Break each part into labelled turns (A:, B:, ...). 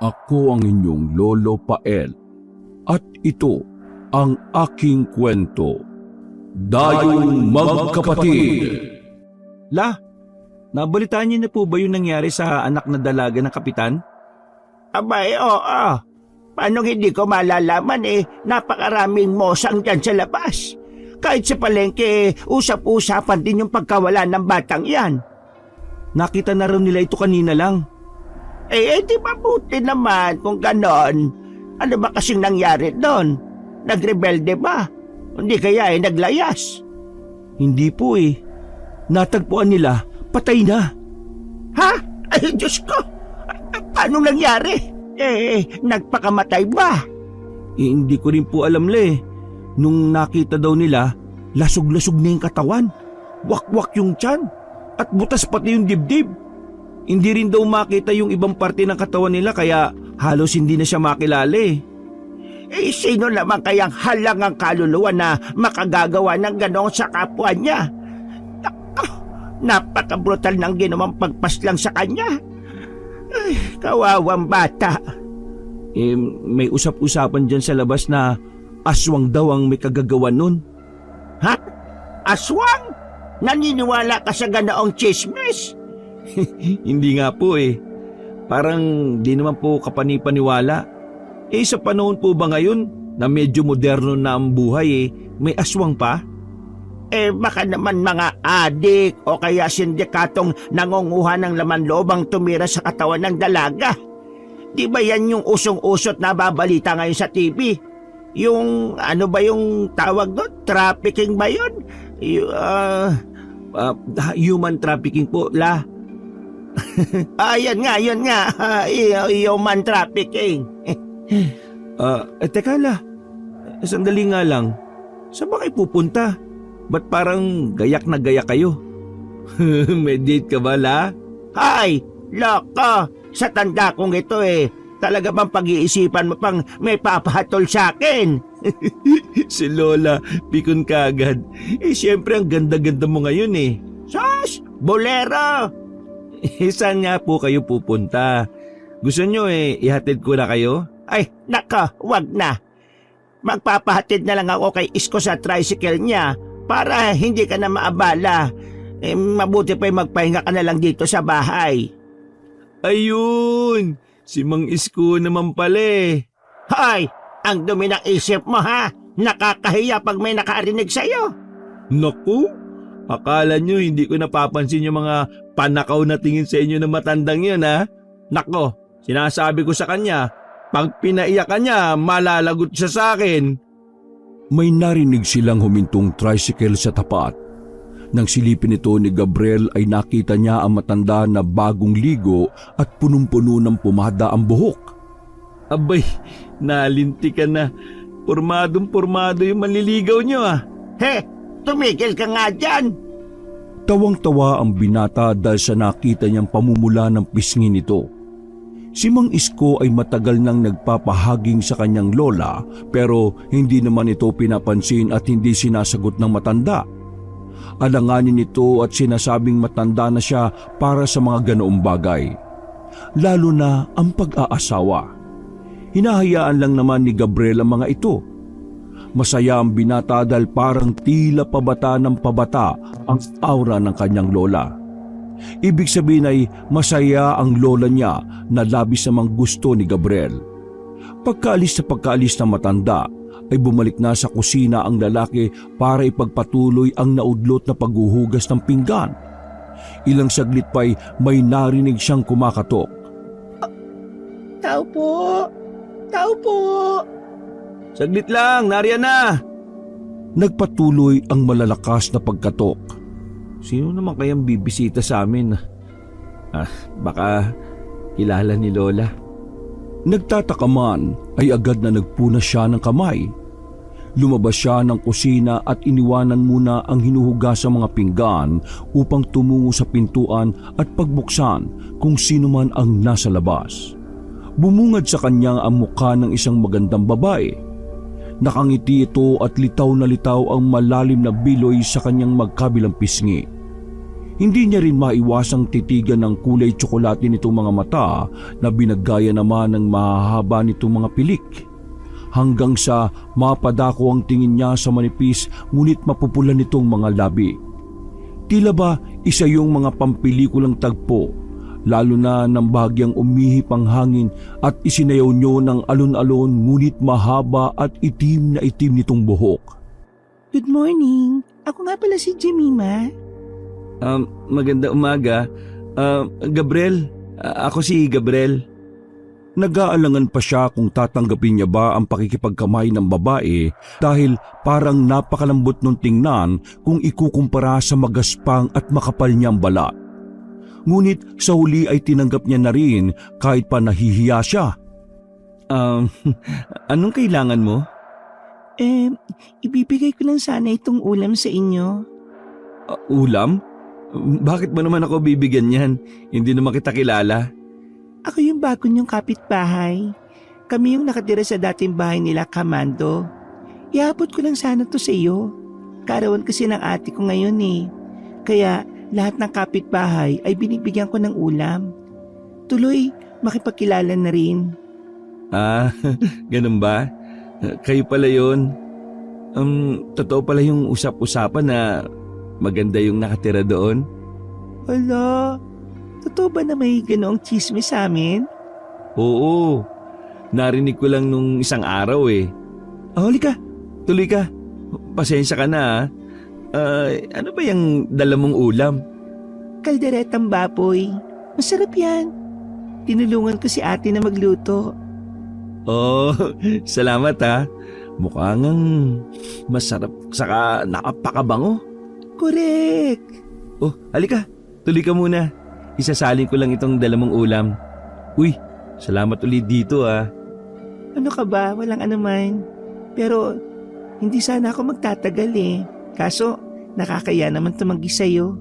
A: Ako ang inyong Lolo Pael at ito ang aking kwento. Dayong Magkapatid.
B: La, nabalitaan niyo na po ba yung nangyari sa anak na dalaga ng kapitan?
C: Abay, oo. Paano hindi ko malalaman napakaraming mosang dyan sa labas. Kahit sa palengke, usap-usapan din yung pagkawala ng batang yan.
B: Nakita na rin nila ito kanina lang.
C: Di mabuti naman kung ganon. Ano ba kasing nangyari doon? Nagrebelde ba? Hindi kaya naglayas?
B: Hindi po Natagpuan nila, patay na.
C: Ha? Ay, Diyos ko! Paano nangyari? Nagpakamatay ba?
B: Hindi ko rin po alam Nung nakita daw nila, lasog-lasog na yung katawan. Wakwak yung tiyan. At butas pati yung dibdib. Hindi rin daw makita yung ibang parte ng katawan nila kaya halos hindi na siya makilala
C: Sino naman kayang halangang kaluluwa na makagagawa ng ganon sa kapwa niya? Napaka-brutal ng ginawang pagpaslang sa kanya. Ay, kawawang bata.
B: May usap-usapan dyan sa labas na aswang daw ang may kagagawa nun.
C: Ha? Aswang? Naniniwala ka sa ganoong chismis?
B: Hindi nga po Parang di naman po kapanipaniwala. Sa panahon po ba ngayon na medyo moderno na ang buhay may aswang pa?
C: Baka naman mga adik o kaya sindikatong nangunguha ng laman loob ang tumira sa katawan ng dalaga. Di ba yan yung usong-usot na babalita ngayon sa TV? Yung ano ba yung tawag doon? Trafficking ba yun?
B: Human trafficking po, La.
C: Yun nga. Human trafficking.
B: Teka La, sandali nga lang. Saan ba kayo pupunta? Ba't parang gayak na gayak kayo? May date ka ba, La?
C: Hay! Loko! Sa tanda kong ito talaga bang pag-iisipan mo pang may papahatol sa akin?
B: Si Lola, pikon ka agad. Siyempre ang ganda-ganda mo ngayon
C: Sus! Bolero!
B: Saan nga po kayo pupunta? Gusto nyo ihatid ko na kayo?
C: Ay, naka, wag na. Magpapahatid na lang ako kay Isko sa tricycle niya para hindi ka na maabala. Mabuti pa magpahinga ka na lang dito sa bahay.
B: Ayun! Si Mang Isko naman pala
C: Hoy! Ang dumi ng isip mo ha! Nakakahiya pag may nakarinig sa'yo.
B: Naku! Akala nyo hindi ko napapansin yung mga panakaw na tingin sa inyo ng matandang yun ha? Nako! Sinasabi ko sa kanya, pag pinaiyak niya, malalagot siya sa akin.
A: May narinig silang humintong tricycle sa tapat. Nang silipin ito ni Gabriel ay nakita niya ang matanda na bagong ligo at punong-puno ng pumada ang buhok.
B: Abay, nalinti ka na. Pormadong-pormado yung manliligaw niyo
C: Tumigil ka nga dyan.
A: Tawang-tawa ang binata dahil sa nakita niyang pamumula ng pisngi nito. Si Mang Isko ay matagal nang nagpapahaging sa kanyang lola pero hindi naman ito pinapansin at hindi sinasagot ng matanda. Alanganin nito at sinasabing matanda na siya para sa mga ganoong bagay. Lalo na ang pag-aasawa. Hinahayaan lang naman ni Gabriel ang mga ito. Masaya ang binata dahil parang tila pabata ng pabata ang aura ng kanyang lola. Ibig sabihin ay masaya ang lola niya na labis namang gusto ni Gabriel. Pagkaalis ng matanda, ay bumalik na sa kusina ang lalaki para ipagpatuloy ang naudlot na paghuhugas ng pinggan. Ilang saglit pa'y may narinig siyang kumakatok.
C: Tao po! Tao po!
B: Saglit lang, nariyan na!
A: Nagpatuloy ang malalakas na pagkatok.
B: Sino naman kayang bibisita sa amin? Baka kilala ni Lola.
A: Nagtataka man ay agad na nagpuna siya ng kamay. Lumabas siya ng kusina at iniwanan muna ang hinuhugasang mga pinggan upang tumungo sa pintuan at pagbuksan kung sino man ang nasa labas. Bumungad sa kanya ang mukha ng isang magandang babae. Nakangiti ito at litaw na litaw ang malalim na biloy sa kanyang magkabilang pisngi. Hindi niya rin maiwasang titigan ng kulay tsokolate nitong mga mata na binagaya naman ng mahahaba nitong mga pilik. Hanggang sa mapadako ang tingin niya sa manipis ngunit mapupula nitong mga labi. Tila ba isa yung mga pampelikulang tagpo, lalo na nang bahagyang umihip ang hangin at isinayaw niyo ng alon-alon ngunit mahaba at itim na itim nitong buhok.
B: Good morning. Ako nga pala si Jemima.
C: Maganda umaga. Gabriel, ako si Gabriel.
A: Nag-aalangan pa siya kung tatanggapin niya ba ang pakikipagkamay ng babae dahil parang napakalambot nung tingnan kung ikukumpara sa magaspang at makapal niyang balat. Ngunit sa huli ay tinanggap niya na rin kahit pa nahihiya siya.
C: Anong kailangan mo?
B: Ibibigay ko lang sana itong ulam sa inyo.
C: Ulam? Bakit mo naman ako bibigyan yan? Hindi naman kita kilala.
B: Ako yung bago niyong kapitbahay. Kami yung nakatira sa dating bahay nila, Kamando. Iabot ko lang sana to sa iyo. Kaarawan kasi ng ate ko ngayon eh. Kaya lahat ng kapitbahay ay binibigyan ko ng ulam. Tuloy, makipagkilala na rin.
C: Ganun ba? Kayo pala yun. Totoo pala yung usap-usapan na maganda yung nakatira doon?
B: Hala, totoo ba na may ganoong chismis sa amin?
C: Oo, narinig ko lang nung isang araw eh. Halika, tuloy ka. Pasensya ka na. Ano ba yung dala mong ulam?
B: Kalderetang baboy. Masarap yan. Tinulungan ko si ate na magluto.
C: Oh, salamat ha. Mukhang masarap saka napakabango.
B: Correct.
C: Oh, halika. Tuloy ka muna. Isasalin ko lang itong dala mong ulam. Uy, salamat ulit dito ah.
B: Ano ka ba? Walang anuman. Pero hindi sana ako magtatagal eh. Kaso nakakaya naman tumanggi sa'yo.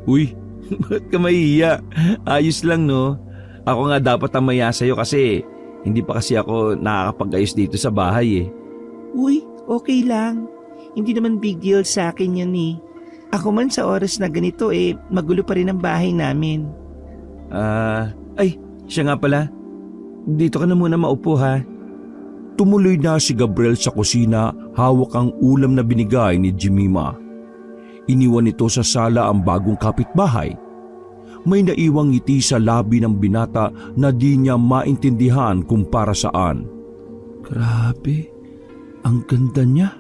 C: Uy, ba't ka mahihiya? Ayos lang no. Ako nga dapat ang maya sa'yo kasi hindi pa kasi ako nakakapag-ayos dito sa bahay eh.
B: Uy, okay lang. Hindi naman big deal sa akin yan eh. Ako man sa oras na ganito eh, magulo pa rin ang bahay namin.
C: Ay, siya nga pala. Dito ka na muna maupo ha.
A: Tumuloy na si Gabriel sa kusina, hawak ang ulam na binigay ni Jemima. Iniwan nito sa sala ang bagong kapitbahay. May naiwang ngiti sa labi ng binata na di niya maintindihan kung para saan. Grabe, ang ganda niya.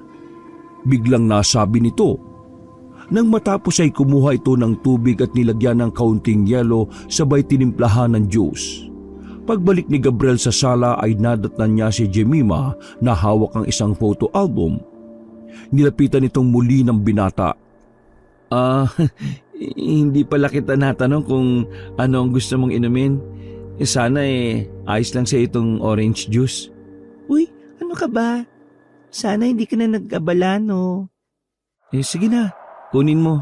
A: Biglang nasabi nito. Nang matapos ay kumuha ito ng tubig at nilagyan ng kaunting yelo sabay tinimplahan ng juice. Pagbalik ni Gabriel sa sala ay nadatnan niya si Jemima na hawak ang isang photo album. Nilapitan itong muli ng binata.
C: Hindi pala kita natanong kung ano ang gusto mong inumin. Sana ayos lang sa itong orange juice.
B: Uy, ano ka ba? Sana hindi ka na nag-abala no.
C: Sige na, kunin mo.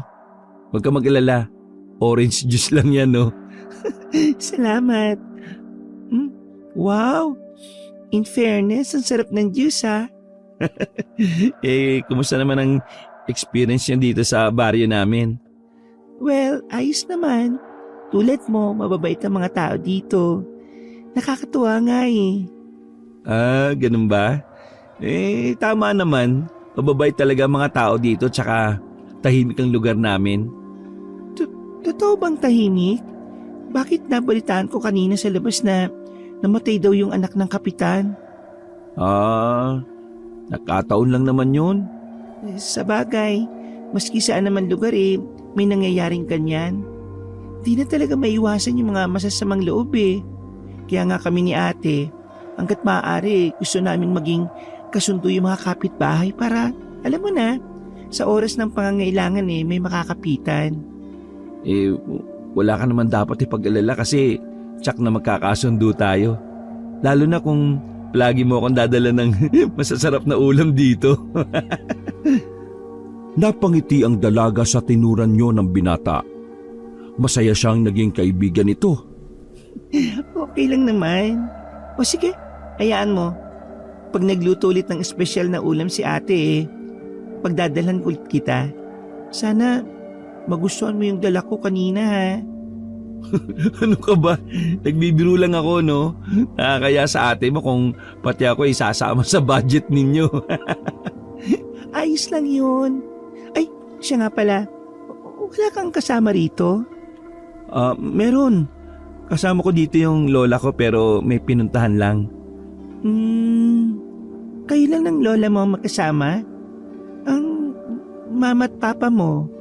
C: Huwag ka mag-alala. Orange juice lang yan no.
B: Salamat. Wow! In fairness, ang sarap ng juice ha.
C: Kumusta naman ang experience niyo dito sa baryo namin?
B: Well, ayos naman. Tulad mo, mababait ang mga tao dito. Nakakatuwa nga eh.
C: Ganun ba? Tama naman. Mababait talaga ang mga tao dito tsaka tahimik ang lugar namin.
B: Totoo bang tahimik? Bakit nabalitaan ko kanina sa labas na namatay daw yung anak ng kapitan?
C: Nakataon lang naman yun.
B: Sa bagay, maski saan naman lugar may nangyayaring ganyan. Di na talaga maiwasan yung mga masasamang loob eh. Kaya nga kami ni ate, hanggat maaari gusto namin maging kasundo yung mga kapitbahay para, alam mo na, sa oras ng pangangailangan may makakapitan.
C: Wala ka naman dapat ipag-alala kasi tsak na magkakasundo tayo. Lalo na kung lagi mo akong dadala ng masasarap na ulam dito.
A: Napangiti ang dalaga sa tinuran niyo ng binata. Masaya siyang naging kaibigan nito.
B: Okay lang naman. O sige, hayaan mo. Pag nagluto ulit ng espesyal na ulam si ate pagdadalan ulit kita. Sana magustuhan mo yung dala ko kanina ha.
A: Ano ka ba? Nagbibiro lang ako, no? Kaya sa ate mo kung pati ako isasama sa budget ninyo.
B: Ayos lang yun. Ay, siya nga pala. Wala kang kasama rito?
A: Meron. Kasama ko dito yung lola ko pero may pinuntahan lang.
B: Kayo lang ng lola mo makasama? Ang mama at papa mo?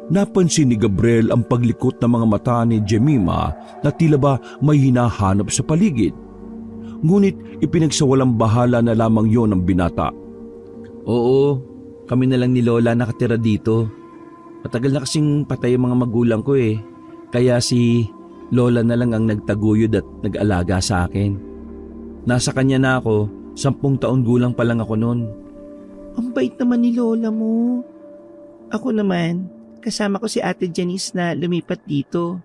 A: Napansin ni Gabriel ang paglikot ng mga mata ni Jemima na tila ba may hinahanap sa paligid. Ngunit ipinagsawalang bahala na lamang yon ng binata.
B: Oo, kami na lang ni Lola nakatira dito. Matagal na kasing patay ang mga magulang ko eh. Kaya si Lola na lang ang nagtaguyod at nag-alaga sa akin. Nasa kanya na ako, 10 taon gulang pa lang ako noon. Ang bait naman ni Lola mo. Ako naman, kasama ko si Ate Janice na lumipat dito.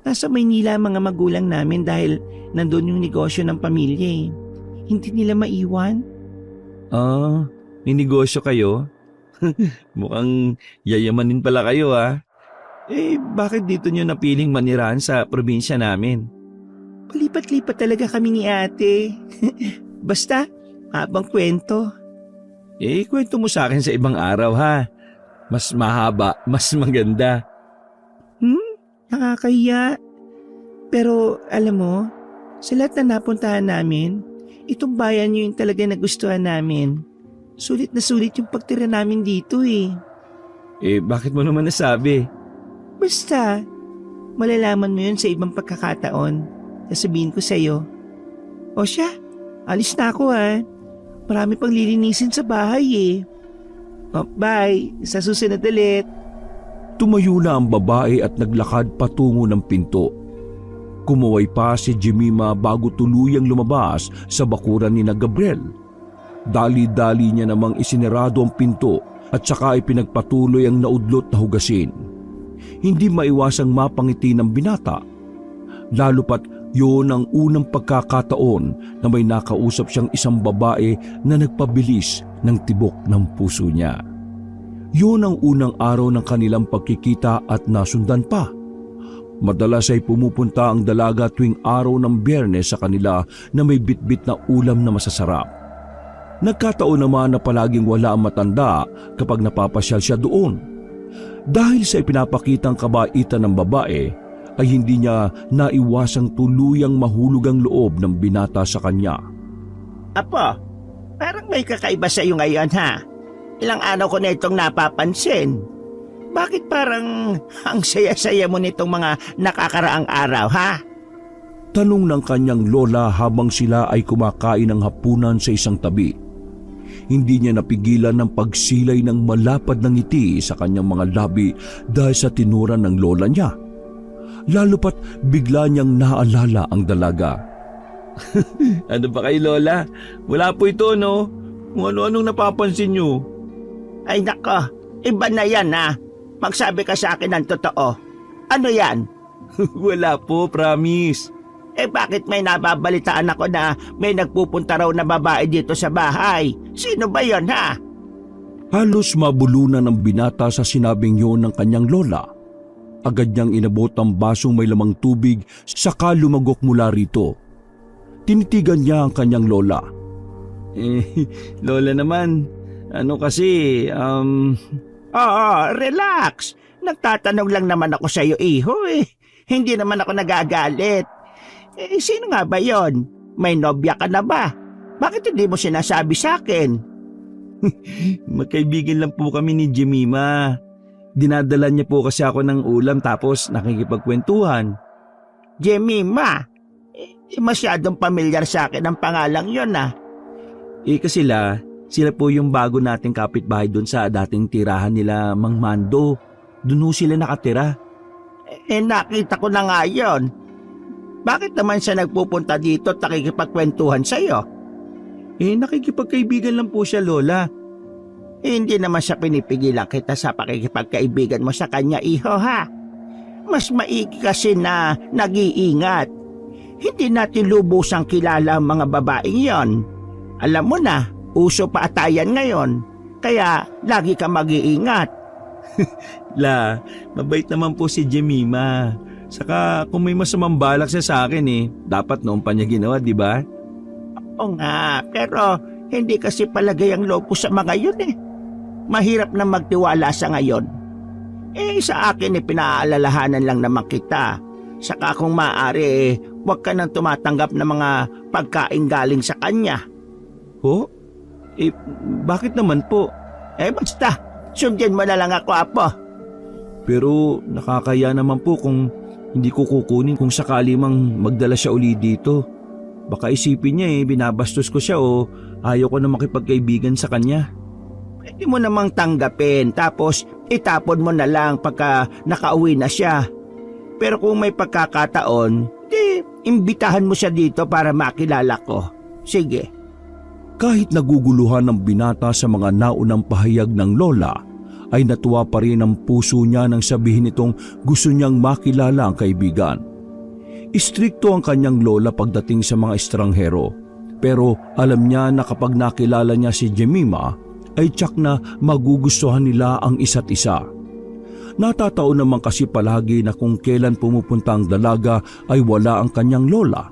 B: Nasa Maynila ang mga magulang namin dahil nandun yung negosyo ng pamilya eh. Hindi nila maiwan.
A: May negosyo kayo? Mukhang yayamanin pala kayo ah.
B: Bakit dito nyo napiling manirahan sa probinsya namin? Palipat-lipat talaga kami ni ate. Basta, habang kwento.
A: Kwento mo sa akin sa ibang araw ha. Mas mahaba, mas maganda.
B: Nakakahiya. Pero alam mo, sa lahat na napuntahan namin, itong bayan nyo yung talaga nagustuhan namin. Sulit na sulit yung pagtira namin dito eh.
A: Bakit mo naman nasabi?
B: Basta, malalaman mo yun sa ibang pagkakataon. Sasabihin ko sa'yo. O siya, alis na ako ha. Marami pang lilinisin sa bahay eh. Bye, sa susunod ulit.
A: Tumayo na ang babae at naglakad patungo ng pinto. Kumuway pa si Jemima bago tuluyang lumabas sa bakuran ni Gabriel. Dali-dali niya namang isinarado ang pinto at saka ay pinagpatuloy ang naudlot na hugasin. Hindi maiwasang mapangiti ng binata. Lalo pat yun ang unang pagkakataon na may nakausap siyang isang babae na nagpabilis ng tibok ng puso niya. Yun ang unang araw ng kanilang pagkikita at nasundan pa. Madalas ay pumupunta ang dalaga tuwing araw ng Biyernes sa kanila na may bitbit na ulam na masasarap. Nagkataon naman na palaging wala ang matanda kapag napapasyal siya doon. Dahil sa ipinapakitang kabaitan ng babae, ay hindi niya naiwasang tuluyang mahulog ang loob ng binata sa kanya.
C: Apo, parang may kakaiba sa iyo ngayon ha. Ilang araw ko na itong napapansin. Bakit parang ang saya-saya mo nitong mga nakakaraang araw ha?
A: Tanong ng kanyang lola habang sila ay kumakain ng hapunan sa isang tabi. Hindi niya napigilan ng pagsilay ng malapad ng ngiti sa kanyang mga labi dahil sa tinuran ng lola niya. Lalo pat bigla niyang naalala ang dalaga.
B: Ano ba kayo lola? Wala po ito no? Kung ano-anong napapansin nyo.
C: Ay nako, iba na yan ha. Magsabi ka sa akin ng totoo. Ano yan?
B: Wala po, promise.
C: Bakit may nababalitaan ako na may nagpupunta raw na babae dito sa bahay? Sino ba yon ha?
A: Halos mabulunan ng binata sa sinabing yon ng kanyang lola. Agad niyang inabot ang basong may lamang tubig saka lumagok mula rito. Tinitigan niya ang kanyang lola.
B: Lola naman, ano kasi,
C: relax. Nagtatanong lang naman ako sa iyo, iho eh. Hindi naman ako nagagalit. Sino nga ba yon? May nobya ka na ba? Bakit hindi mo sinasabi sa akin?
B: Magkaibigan lang po kami ni Jemima. Dinadala niya po kasi ako ng ulam tapos nakikipagkwentuhan.
C: Jemima? Masyadong pamilyar sa akin ang pangalang yon ah.
B: Kasi sila po yung bago nating kapitbahay doon sa dating tirahan nila Mang Mando. Doon sila nakatira.
C: Nakita ko na nga yon. Bakit naman siya nagpupunta dito at nakikipagkwentuhan sa'yo?
B: Nakikipagkaibigan lang po siya, Lola.
C: Hindi naman siya pinipigilan kita sa pakikipagkaibigan mo sa kanya, iho ha. Mas maigi kasi na nag-iingat. Hindi natin lubusang kilala ang mga babaeng yon. Alam mo na, uso pa atayan ngayon. Kaya lagi ka mag-iingat.
B: Mabait naman po si Jemima. Saka kung may masamang balak siya sa akin dapat noon pa niya ginawa, di ba?
C: Oo nga, pero hindi kasi palagay ang loob ko sa mga yun Mahirap na magtiwala sa ngayon. Sa akin pinaalalahanan lang naman kita. Saka kung maaari, huwag ka nang tumatanggap ng mga pagkain galing sa kanya.
B: Ho? Bakit naman po?
C: Basta, sundin mo na lang ako, Apo.
B: Pero nakakaya naman po kung hindi ko kukunin kung sakali mang magdala siya uli dito. Baka isipin niya binabastos ko siya o ayaw ko na makipagkaibigan sa kanya.
C: Pwede mo namang tanggapin tapos itapon mo na lang pagka nakauwi na siya. Pero kung may pagkakataon, imbitahan mo siya dito para makilala ko. Sige.
A: Kahit naguguluhan ng binata sa mga naunang pahayag ng lola, ay natuwa pa rin ang puso niya nang sabihin itong gusto niyang makilala ang kaibigan. Istrikto ang kanyang lola pagdating sa mga estranghero, pero alam niya na kapag nakilala niya si Jemima, ay tiyak na magugustuhan nila ang isa't isa. Natataon naman kasi palagi na kung kailan pumupunta ang dalaga ay wala ang kanyang lola.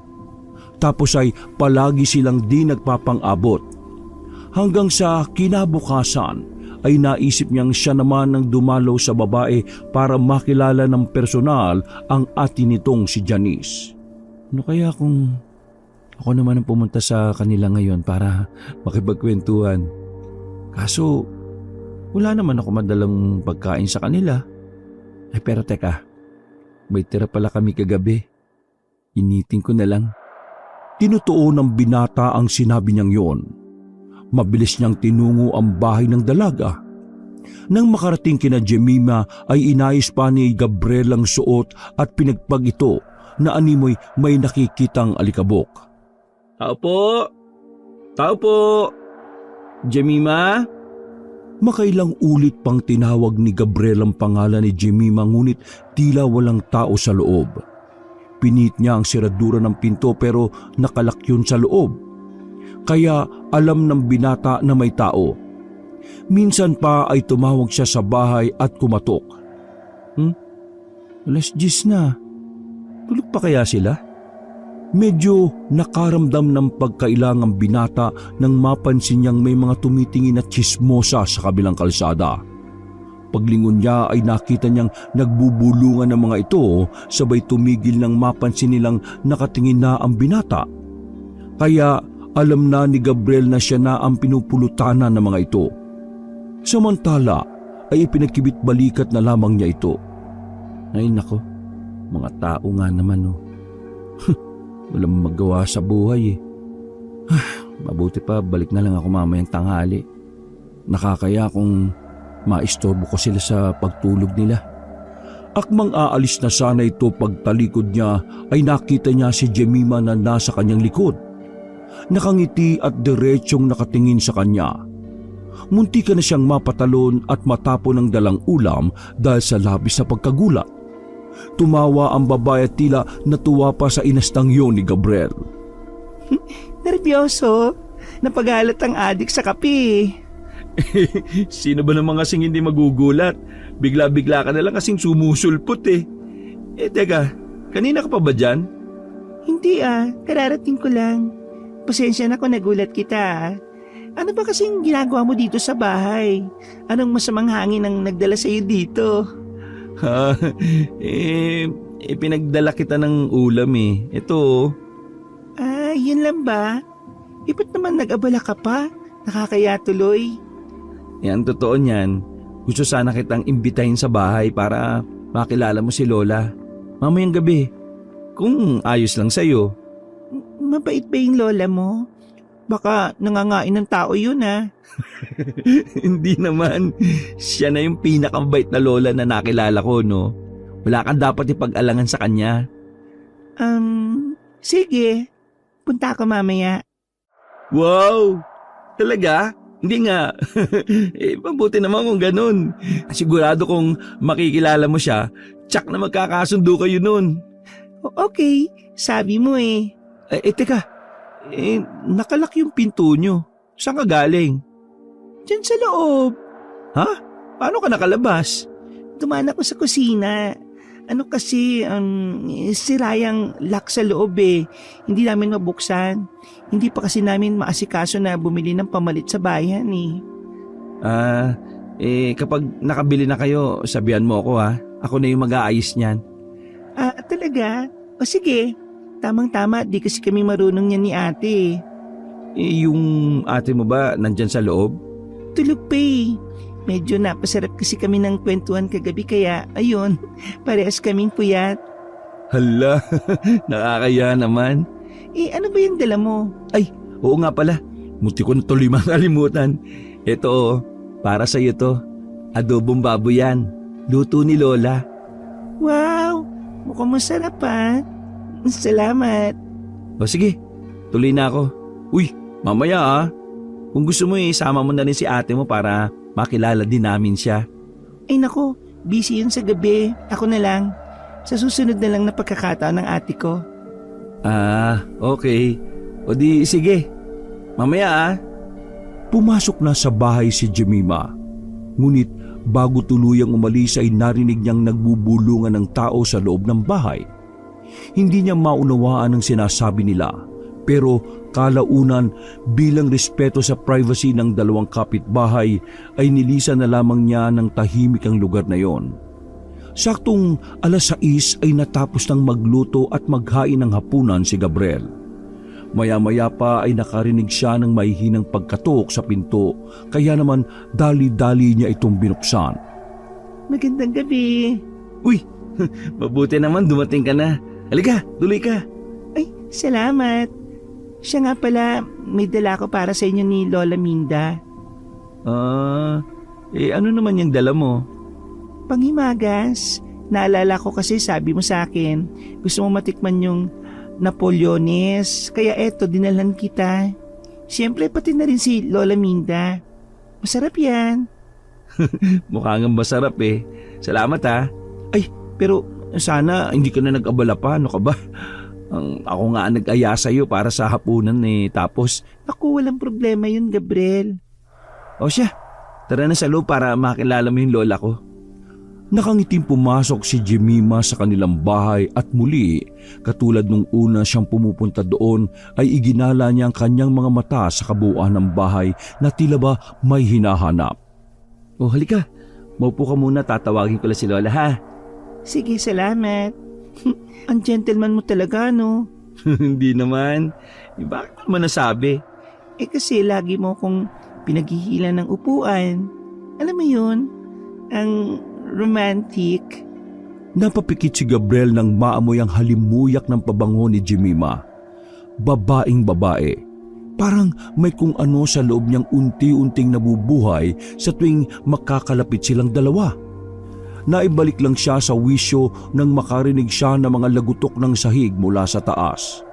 A: Tapos ay palagi silang di nagpapang-abot. Hanggang sa kinabukasan ay naisip niyang siya naman ang dumalaw sa babae para makilala ng personal ang ate nitong si Janice. Ano kaya kung ako naman ang pumunta sa kanila ngayon para makipagkwentuhan? Kaso wala naman ako madalang pagkain sa kanila. Pero teka, may tira pala kami kagabi. Initing ko na lang. Tinutuo ng binata ang sinabi niyang yon. Mabilis niyang tinungo ang bahay ng dalaga. Nang makarating kina Jemima ay inayos pa ni Gabriel ang suot at pinagpag ito na animoy may nakikitang alikabok.
B: Tao po! Tao po! Jemima?
A: Makailang ulit pang tinawag ni Gabriel ang pangalan ni Jemima ngunit tila walang tao sa loob. Pinit niya ang seradura ng pinto pero nakalak yun sa loob. Kaya alam ng binata na may tao. Minsan pa ay tumawag siya sa bahay at kumatok. Alas 10 na. Tulog pa kaya sila? Medyo nakaramdam ng pagkailangang binata nang mapansin niyang may mga tumitingin at tsismosa sa kabilang kalsada. Paglingon niya ay nakita niyang nagbubulungan ng mga ito sabay tumigil nang mapansin nilang nakatingin na ang binata. Kaya alam na ni Gabriel na siya na ang pinupulutanan ng mga ito. Samantala ay ipinagkibit balikat na lamang niya ito. Ay nako, mga tao nga naman Walang magawa sa buhay Mabuti pa balik na lang ako mamayang tanghali. Nakakaya kung maistorbo ko sila sa pagtulog nila. Akmang aalis na sana ito pagtalikod niya ay nakita niya si Jemima na nasa kanyang likod. Nakangiti at diretsyong nakatingin sa kanya. Munti ka na siyang mapatalon at matapon ng dalang ulam dahil sa labis na pagkagulat. Tumawa ang babae at tila natuwa pa sa inastang yun ni Gabriel.
C: Nervyoso. Napagalat ang adik sa kape.
B: Sino ba namang kasing hindi magugulat? Bigla-bigla ka na lang kasing sumusulpot Teka, kanina ka pa ba dyan?
C: Hindi kararating ko lang. Pasensya na kung nagulat kita. Ano ba kasing ginagawa mo dito sa bahay? Anong masamang hangin ang nagdala sa iyo dito?
B: Pinagdala kita ng ulam Ito.
C: Yun lang ba? Ba't naman nag-abala ka pa? Nakakaya tuloy.
B: Ang totoo niyan, gusto sana kitang imbitahin sa bahay para makilala mo si Lola. Mamayang gabi, kung ayos lang sa'yo.
C: Mabait ba yung lola mo? Baka nangangain ng tao yun
B: Hindi naman. Siya na yung pinakamabait na lola na nakilala ko, no? Wala kang dapat ipag-alangan sa kanya.
C: Sige. Punta ako mamaya.
B: Wow! Talaga? Hindi nga. Mabuti naman kung ganun. Sigurado kung makikilala mo siya, tsak na magkakasundo kayo nun.
C: Okay, sabi mo
B: Teka. Nakalak yung pinto nyo. Saan ka galing?
C: Diyan sa loob.
B: Ha? Paano ka nakalabas? dumaan ako sa kusina. Ano kasi, sira yung lock sa loob eh. Hindi namin mabuksan. Hindi pa kasi namin maasikaso na bumili ng pamalit sa bayan eh.
C: Kapag nakabili na kayo, sabihan mo ako ha. Ako na yung mag-aayos niyan.
B: Talaga? O sige, tamang-tama, di kasi kami marunong yan ni ate.
C: Yung ate mo ba nandyan sa loob?
B: Tulog pa eh. Medyo napasarap kasi kami ng kwentuhan kagabi kaya ayun, parehas kaming puyat.
C: Hala, nakakaya naman.
B: Ano ba yung dala mo?
C: Ay, oo nga pala. Munti ko na tuloy makalimutan. Ito, para sa iyo to. Adobong baboy yan. Luto ni Lola.
B: Wow, mukhang masarap ha. Salamat.
C: O sige, tuloy na ako. Uy, mamaya ah. Kung gusto mo isama mo na rin si ate mo para makilala din namin siya.
B: Ay nako, busy yun sa gabi. Ako na lang. Sa susunod na lang na pagkakataon ng ate ko.
C: Okay. O di sige. Mamaya ah.
A: Pumasok na sa bahay si Jemima. Ngunit bago tuluyang umalis ay narinig niyang nagbubulungan ng tao sa loob ng bahay. Hindi niya maunawaan ang sinasabi nila, pero kalaunan bilang respeto sa privacy ng dalawang kapitbahay ay nilisan na lamang niya ng tahimik ang lugar na yon. Saktong 6:00 ay natapos ng magluto at maghain ng hapunan si Gabriel. Maya-maya pa ay nakarinig siya ng mahihinang pagkatok sa pinto, kaya naman dali-dali niya itong binuksan.
B: Magandang gabi.
C: Uy, mabuti naman dumating ka na. Halika, tuloy ka.
B: Ay, salamat. Siya nga pala, may dala ko para sa inyo ni Lola Minda.
C: Ano naman yung dala mo?
B: Panghimagas. Naalala ko kasi sabi mo sa akin, gusto mo matikman yung Napoleones, kaya eto dinalhan kita. Siyempre pati na rin si Lola Minda. Masarap yan.
C: Mukhang masarap eh. Salamat ha.
B: Ay, pero sana hindi ka na nag-abala pa, ano ka ba?
C: Ako nga nag-aya sa'yo para sa hapunan eh. Tapos,
B: Ako walang problema yun, Gabriel.
C: o siya, tara na sa loob para makilala mo yung lola ko.
A: Nakangiting pumasok si Jemima sa kanilang bahay at muli, katulad nung una siyang pumupunta doon, ay iginala niya ang kanyang mga mata sa kabuuan ng bahay na tila ba may hinahanap.
C: Oh, halika. Maupo ka muna, tatawagin ko lang si Lola ha.
B: Sige, salamat. Ang gentleman mo talaga, no?
C: Hindi naman. Bakit naman nasabi?
B: Kasi lagi mo kong pinaghihilan ng upuan. Alam mo yun? Ang romantic.
A: Napapikit si Gabriel nang maamoy ang halimuyak ng pabango ni Jemima. Babaeng babae. Parang may kung ano sa loob niyang unti-unting nabubuhay sa tuwing makakalapit silang dalawa. Naibalik lang siya sa wisyo nang makarinig siya ng mga lagutok ng sahig mula sa taas.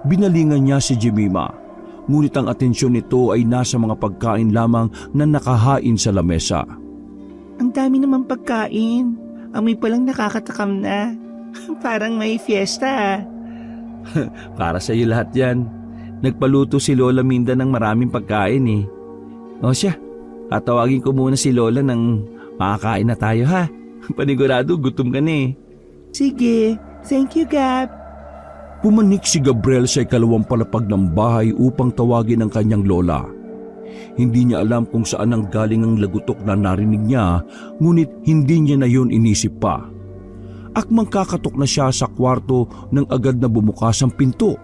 A: Binalingan niya si Jemima, ngunit ang atensyon nito ay nasa mga pagkain lamang na nakahain sa lamesa.
B: Ang dami naman pagkain. Amoy palang nakakatakam na. Parang may fiesta.
C: Para sa iyo lahat yan. Nagpaluto si Lola Minda ng maraming pagkain eh. O siya, tatawagin ko muna si Lola nang makakain na tayo ha. Panigurado gutom ka na eh.
B: Sige, thank you, Gab.
A: Pumanik si Gabriel sa ikalawang palapag ng bahay upang tawagin ang kanyang lola. Hindi niya alam kung saan ang galing ang lagutok na narinig niya, ngunit hindi niya na yun inisip pa. Akmang kakatok na siya sa kwarto nang agad na bumukas ang pinto.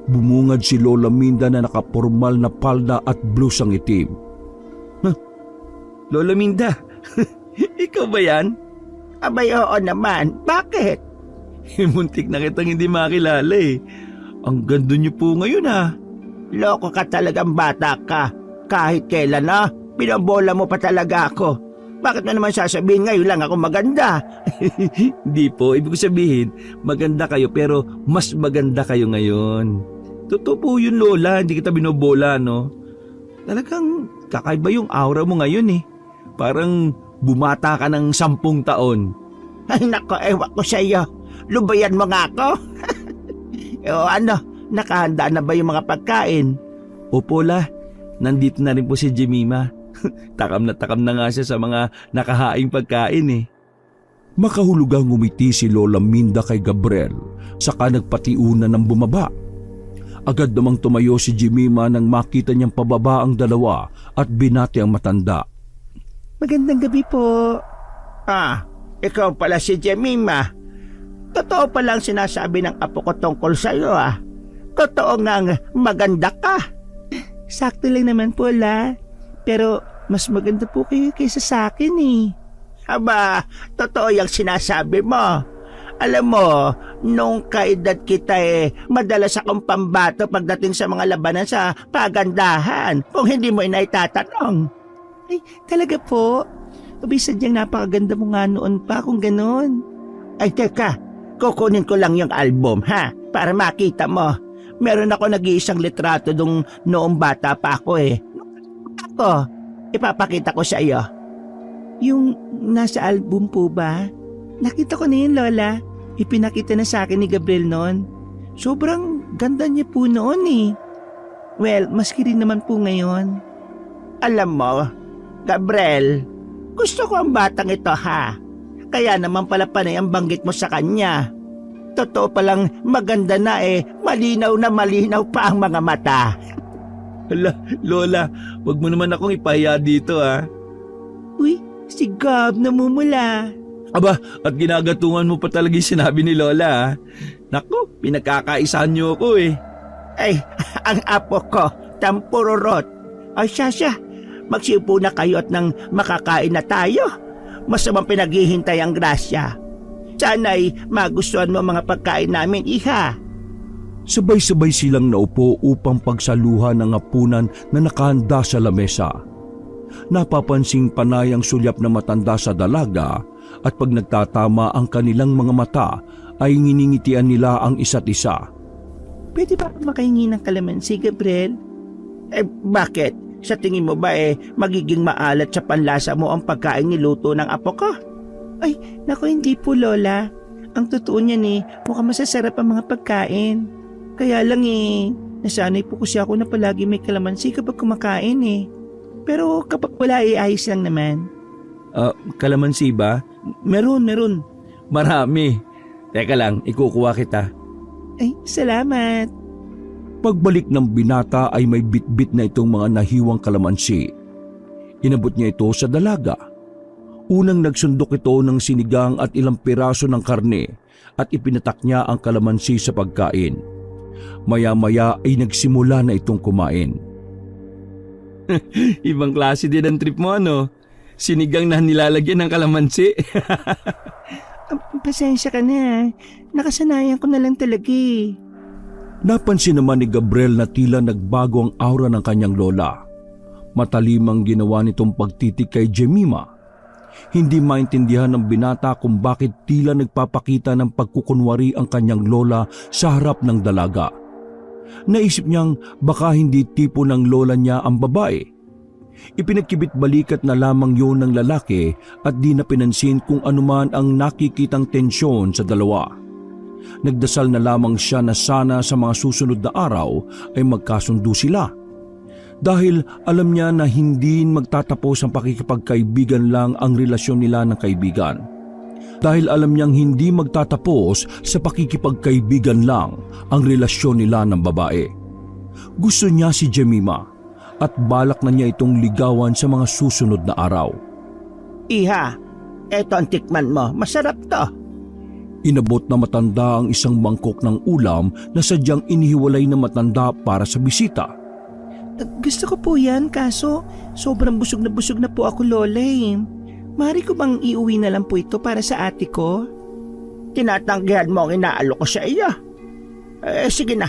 A: Bumungad si Lola Minda na nakapormal na palda at blusang itim.
C: Lola Minda, ikaw ba yan?
B: Abay, oo naman. Bakit?
C: Muntik na kitang hindi makilala eh. Ang ganda niyo po ngayon ha.
B: Loko ka talagang bata ka. Kahit kailan na, pinambola mo pa talaga ako. Bakit mo naman sasabihin ngayon lang ako maganda?
C: Hindi po, ibig sabihin, maganda kayo pero mas maganda kayo ngayon. Totoo po yun Lola, hindi kita binobola no. Talagang kakaiba yung aura mo ngayon eh. Parang bumata ka ng 10 taon.
B: Ay nako, ewan ko sa iyo. Lubayan mo nga ako. O ano, nakahanda na ba yung mga pagkain?
C: Opo La, nandito na rin po si Jemima. Takam na nga siya sa mga nakahaing pagkain eh.
A: Makahulugang ngumiti si Lola Minda kay Gabriel, saka nagpatiunan ng bumaba. Agad namang tumayo si Jemima nang makita niyang pababa ang dalawa at binati ang matanda.
B: Magandang gabi po.
C: Ikaw pala si Jemima. Totoo palang sinasabi ng apo ko tungkol sa'yo Totoo ngang maganda ka.
B: Sakto lang naman po, La. Pero mas maganda po kayo kaysa sa akin eh.
C: Aba, totoo yung sinasabi mo. Alam mo, nung kaedad kita madalas akong pambato pagdating sa mga labanan sa pagandahan kung hindi mo inaitatanong.
B: Ay, talaga po? Abay, sadyang napakaganda mo nga noon pa kung ganon.
C: Ay, teka, kukunin ko lang yung album para makita mo. Meron ako nag-iisang litrato noong bata pa ako Ako, ipapakita ko sa iyo.
B: Yung nasa album po ba? Nakita ko na yun, Lola. Ipinakita na sa akin ni Gabriel noon. Sobrang ganda niya po noon eh. Well, maski rin naman po ngayon.
C: Alam mo, Gabriel, gusto ko ang batang ito Kaya naman pala panay ang banggit mo sa kanya. Totoo palang maganda na malinaw na malinaw pa ang mga mata.
B: Hala, Lola, wag mo naman akong ipahiya dito Uy, si Gab namumula.
A: Aba, at ginagatungan mo pa talaga yung sinabi ni Lola Naku, pinagkakaisahan niyo ako
C: Ay, ang apo ko, tampururot. Ay siya, magsiupo na kayo at nang makakain na tayo. Masamang pinaghihintay ang grasya. Sana'y magustuhan mo mga pagkain namin, iha.
A: Sabay-sabay silang naupo upang pagsaluhan ng hapunan na nakahanda sa lamesa. Napapansing panay ang sulyap na matanda sa dalaga at pag nagtatama ang kanilang mga mata ay nginingitian nila ang isa't isa.
B: Pwede ba makahingi ng kalamansi, Gabriel?
C: Bakit? Sa tingin mo ba magiging maalat sa panlasa mo ang pagkain niluto ng apo ko?
B: Ay, naku, hindi po, Lola. Ang totoo niyan mukhang masasarap ang mga pagkain. Kaya lang nasanay po kasi ako na palagi may kalamansi kapag kumakain Pero kapag wala ayos lang naman.
A: Kalamansi ba? Meron. Marami. Teka lang, ikukuha kita.
B: Ay, salamat.
A: Pagbalik ng binata ay may bitbit na itong mga nahiwang kalamansi. Inabot niya ito sa dalaga. Unang nagsundok ito ng sinigang at ilang piraso ng karne at ipinatak niya ang kalamansi sa pagkain. Maya-maya ay nagsimula na itong kumain.
B: Ibang klase din ang trip mo, Sinigang na nilalagyan ng kalamansi. Pasensya ka na. Nakasanayan ko na lang talaga
A: Napansin naman ni Gabriel na tila nagbago ang aura ng kanyang lola. Matalimang ginawa nitong pagtitik kay Jemima. Hindi maintindihan ng binata kung bakit tila nagpapakita ng pagkukunwari ang kanyang lola sa harap ng dalaga. Naisip niyang baka hindi tipo ng lola niya ang babae. Ipinagkibit balikat na lamang yun ng lalaki at di na pinansin kung anuman ang nakikitang tensyon sa dalawa. Nagdasal na lamang siya na sana sa mga susunod na araw ay magkasundo sila. Dahil alam niya na hindi magtatapos ang pakikipagkaibigan lang ang relasyon nila ng kaibigan. Dahil alam niyang hindi magtatapos sa pakikipagkaibigan lang ang relasyon nila ng babae. Gusto niya si Jemima at balak na niya itong ligawan sa mga susunod na araw.
C: Iha, eto ang tikman mo. Masarap to.
A: Inabot na matanda ang isang mangkok ng ulam na sadyang inihiwalay na matanda para sa bisita.
B: Gusto ko po yan, kaso sobrang busog na po ako, Lola Maaari ko bang iuwi na lang po ito para sa ate ko?
C: Tinatanggihan mo ang inaalo ko sa iyo. Sige na.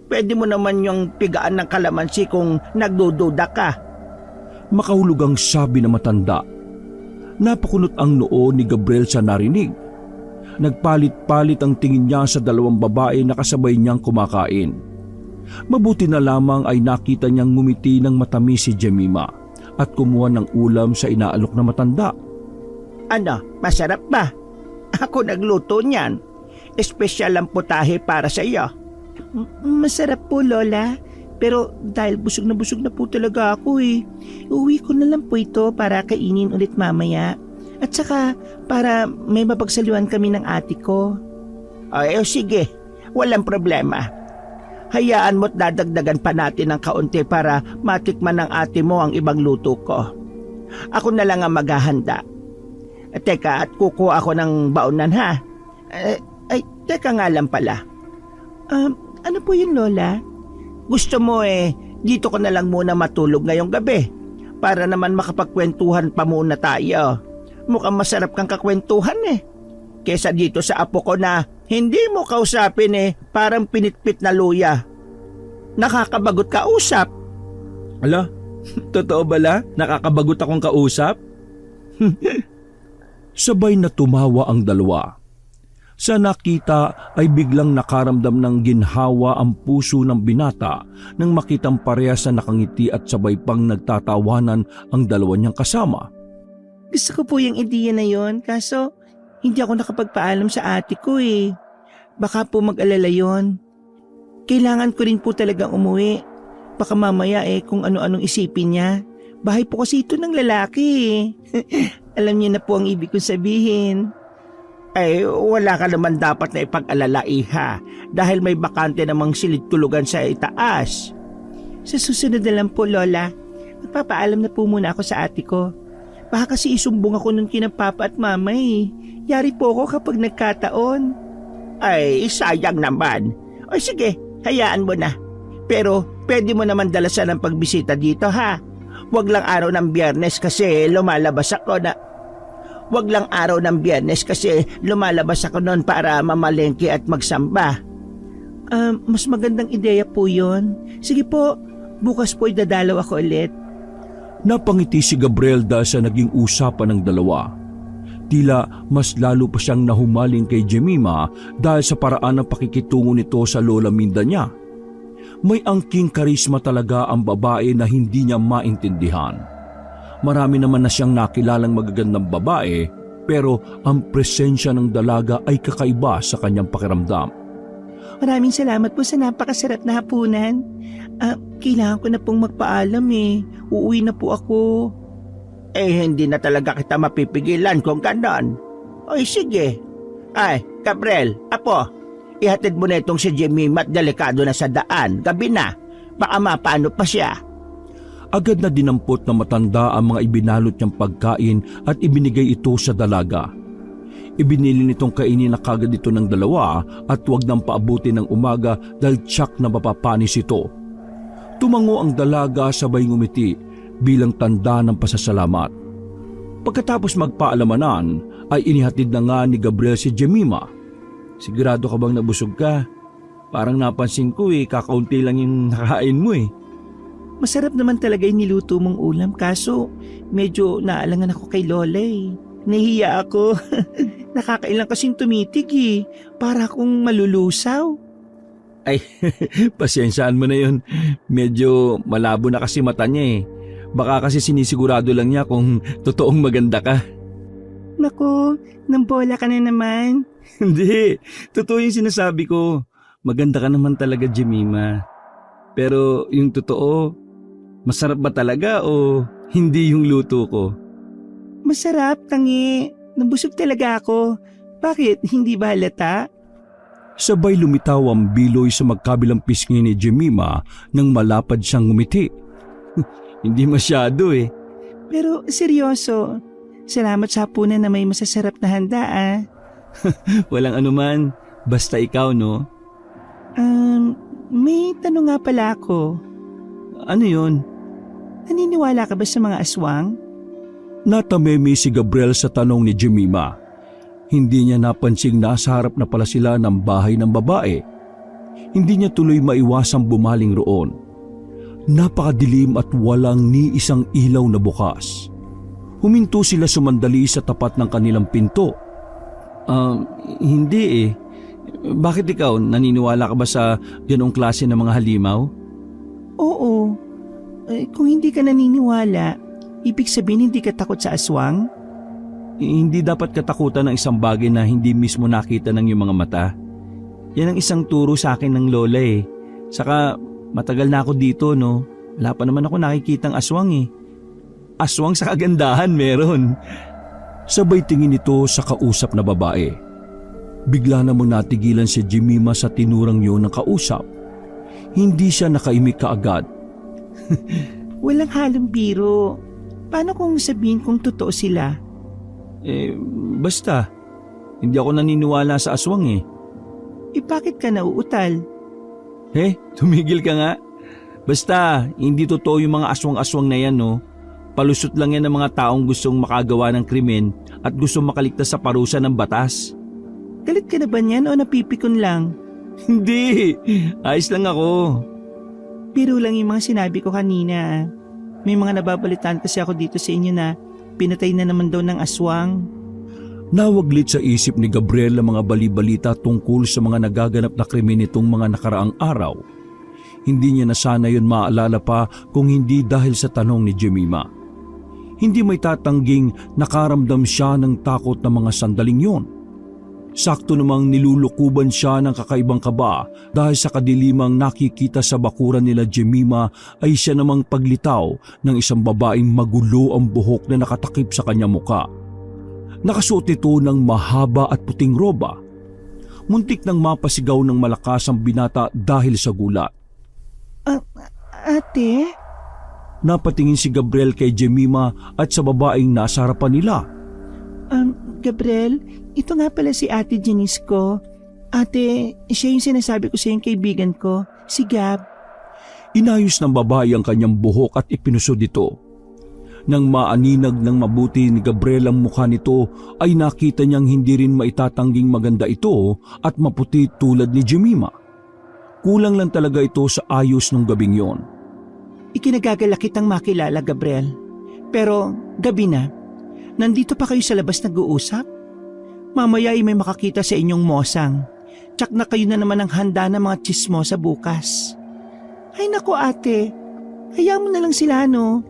C: Pwede mo naman yung pigaan ng kalamansi kung nagdududa ka.
A: Makahulugang sabi na matanda. Napakunot ang noo ni Gabriel sa narinig. Nagpalit-palit ang tingin niya sa dalawang babae na kasabay niyang kumakain. Mabuti na lamang ay nakita niyang ngumiti ng matamis si Jemima at kumuha ng ulam sa inaalok na matanda.
C: Ano, masarap ba? Ako nagluto niyan. Espesyal ang putahe para sa iyo.
B: Masarap po, Lola. Pero dahil busog na po talaga ako Uwi ko na lang po ito para kainin ulit mamaya.
C: At saka para may mapagsaliwan kami ng ate ko. Ay, sige, walang problema. Hayaan mo't dadagdagan pa natin ng kaunti para matikman ng ate mo ang ibang luto ko. Ako na lang ang maghahanda. Teka, at kukuha ako ng baunan ha. Teka nga lang pala. Ano po yun, Lola? Gusto mo dito ko na lang muna matulog ngayong gabi para naman makapagkwentuhan pa muna tayo. Mukhang masarap kang kakwentuhan kesa dito sa apo ko na hindi mo kausapin parang pinitpit na luya. Nakakabagot kausap.
B: Ala, totoo bala? Nakakabagot akong kausap?
A: Sabay na tumawa ang dalawa. Sa nakita ay biglang nakaramdam ng ginhawa ang puso ng binata nang makitang parehas na nakangiti at sabay pang nagtatawanan ang dalawa niyang kasama.
C: Gusto ko po yung ideya na yon, kaso hindi ako nakapagpaalam sa ate ko Baka po mag-alala yon. Kailangan ko rin po talagang umuwi. Baka mamaya kung ano-anong isipin niya. Bahay po kasi ito ng lalaki Alam niyo na po ang ibig kong sabihin. Wala ka naman dapat na ipag-alala, iha, dahil may bakante namang silid tulugan sa itaas. Sa susunod na lang po, Lola. Magpapaalam na po muna ako sa ate ko. Baka kasi isumbong ako nun kina Papa at Mama Yari po ako kapag nagkataon. Sayang naman. Sige, hayaan mo na. Pero pwede mo naman dalasan ng pagbisita dito ha. Wag lang araw ng Biyernes kasi lumalabas ako noon para mamalengke at magsamba. Mas magandang ideya po yon. Sige po, bukas po idadalaw ako ulit.
A: Napangiti si Gabriel dahil sa naging usapan ng dalawa. Tila mas lalo pa siyang nahumaling kay Jemima dahil sa paraan ng pakikitungo nito sa lola Minda niya. May angking karisma talaga ang babae na hindi niya maintindihan. Marami naman na siyang nakilalang magagandang babae pero ang presensya ng dalaga ay kakaiba sa kanyang pakiramdam.
C: Maraming salamat po sa napakasarap na hapunan. Kailangan ko na pong magpaalam Uuwi na po ako. Hindi na talaga kita mapipigilan kung ganon. Sige. Gabriel, apo, ihatid mo na itong si Jemima at delikado na sa daan. Gabi na, baka mapaano pa siya.
A: Agad na dinampot na matanda ang mga ibinalot niyang pagkain at ibinigay ito sa dalaga. Ibinili nitong kainin na kagad ito ng dalawa at huwag nang paabutin ng umaga dahil tsak na mapapanis ito. Tumango ang dalaga sabay ngumiti bilang tanda ng pasasalamat. Pagkatapos magpaalamanan ay inihatid na nga ni Gabriel si Jemima. Sigurado ka bang nabusog ka? Parang napansin ko kakaunti lang yung nakain mo
C: Masarap naman talaga yung niluto mong ulam kaso medyo naalangan ako kay Lola Nahiya ako. Nakakailang kasing tumitig para akong malulusaw.
A: Pasensyaan mo na yun. Medyo malabo na kasi mata niya Baka kasi sinisigurado lang niya kung totoong maganda ka.
C: Naku, nambola ka na naman.
B: Hindi, totoo yung sinasabi ko. Maganda ka naman talaga, Jemima. Pero yung totoo, masarap ba talaga o hindi yung luto ko?
C: Masarap, tangi. Nabusog talaga ako. Bakit? Hindi ba halata?
A: Sabay lumitaw ang biloy sa magkabilang pisngi ni Jemima nang malapad siyang ngumiti.
B: Hindi masyado
C: Pero seryoso, salamat sa hapunan na may masasarap na handa
B: Walang anuman, basta ikaw no?
C: May tanong nga pala ako.
B: Ano yun?
C: Naniniwala ka ba sa mga aswang?
A: Natamemi si Gabriel sa tanong ni Jemima. Hindi niya napansing nasa harap na pala sila ng bahay ng babae. Hindi niya tuloy maiwasang bumaling roon. Napakadilim at walang ni isang ilaw na bukas. Huminto sila sumandali sa tapat ng kanilang pinto.
B: Hindi Bakit ikaw, naniniwala ka ba sa ganong klase ng mga halimaw?
C: Oo. Kung hindi ka naniniwala, ibig sabihin hindi ka takot sa aswang?
B: Hindi dapat katakutan ng isang bagay na hindi mismo nakita ng iyong mga mata. Yan ang isang turo sa akin ng lola Saka matagal na ako dito no. Wala pa naman ako nakikitang aswang Aswang sa kagandahan meron.
A: Sabay tingin ito sa kausap na babae. Bigla namang natigilan si Jemima sa tinurang yun ng kausap. Hindi siya nakaimik kaagad.
B: Walang halong biro. Paano kung sabihin kung totoo sila?
A: Basta. Hindi ako naniniwala sa aswang eh.
B: Bakit ka nauutal?
A: Tumigil ka nga. Basta, hindi totoo yung mga aswang-aswang na yan, no? Palusot lang yan ng mga taong gustong makagawa ng krimen at gustong makaligtas sa parusa ng batas.
B: Galit ka na ba niyan o napipikon lang?
A: Hindi, ayos lang ako.
B: Biro lang yung mga sinabi ko kanina. May mga nababalitaan kasi ako dito sa inyo na pinatay na naman daw ng aswang.
A: Nawaglit sa isip ni Gabriel ang mga bali-balita tungkol sa mga nagaganap na krimen nitong mga nakaraang araw. Hindi niya na sana yun maalala pa kung hindi dahil sa tanong ni Jemima. Hindi may tatangging nakaramdam siya ng takot na mga sandaling yon. Sakto namang nilulukuban siya ng kakaibang kaba dahil sa kadilimang nakikita sa bakuran nila Jemima ay siya namang paglitaw ng isang babaeng magulo ang buhok na nakatakip sa kanyang muka. Nakasuot ito ng mahaba at puting roba. Muntik nang mapasigaw ng malakas ang binata dahil sa gulat.
B: Ate?
A: Napatingin si Gabriel kay Jemima at sa babaeng nasa harapan nila.
B: Gabriel, ito nga pala si Ate Janice ko. Ate, siya yung sinasabi ko sa yung kaibigan ko, si Gab.
A: Inayos ng babae ang kanyang buhok at ipinusod ito. Nang maaninag ng mabuti ni Gabriel ang mukha nito ay nakita niyang hindi rin maitatangging maganda ito at maputi tulad ni Jemima. Kulang lang talaga ito sa ayos ng gabing yon.
B: Ikinagagalak kitang makilala, Gabriel. Pero gabi na, nandito pa kayo sa labas nag-uusap? Mamaya ay may makakita sa inyong mosang. Tsak na kayo na naman ang handa ng mga tsismosa bukas. Ay naku ate, hayaan mo na lang sila no.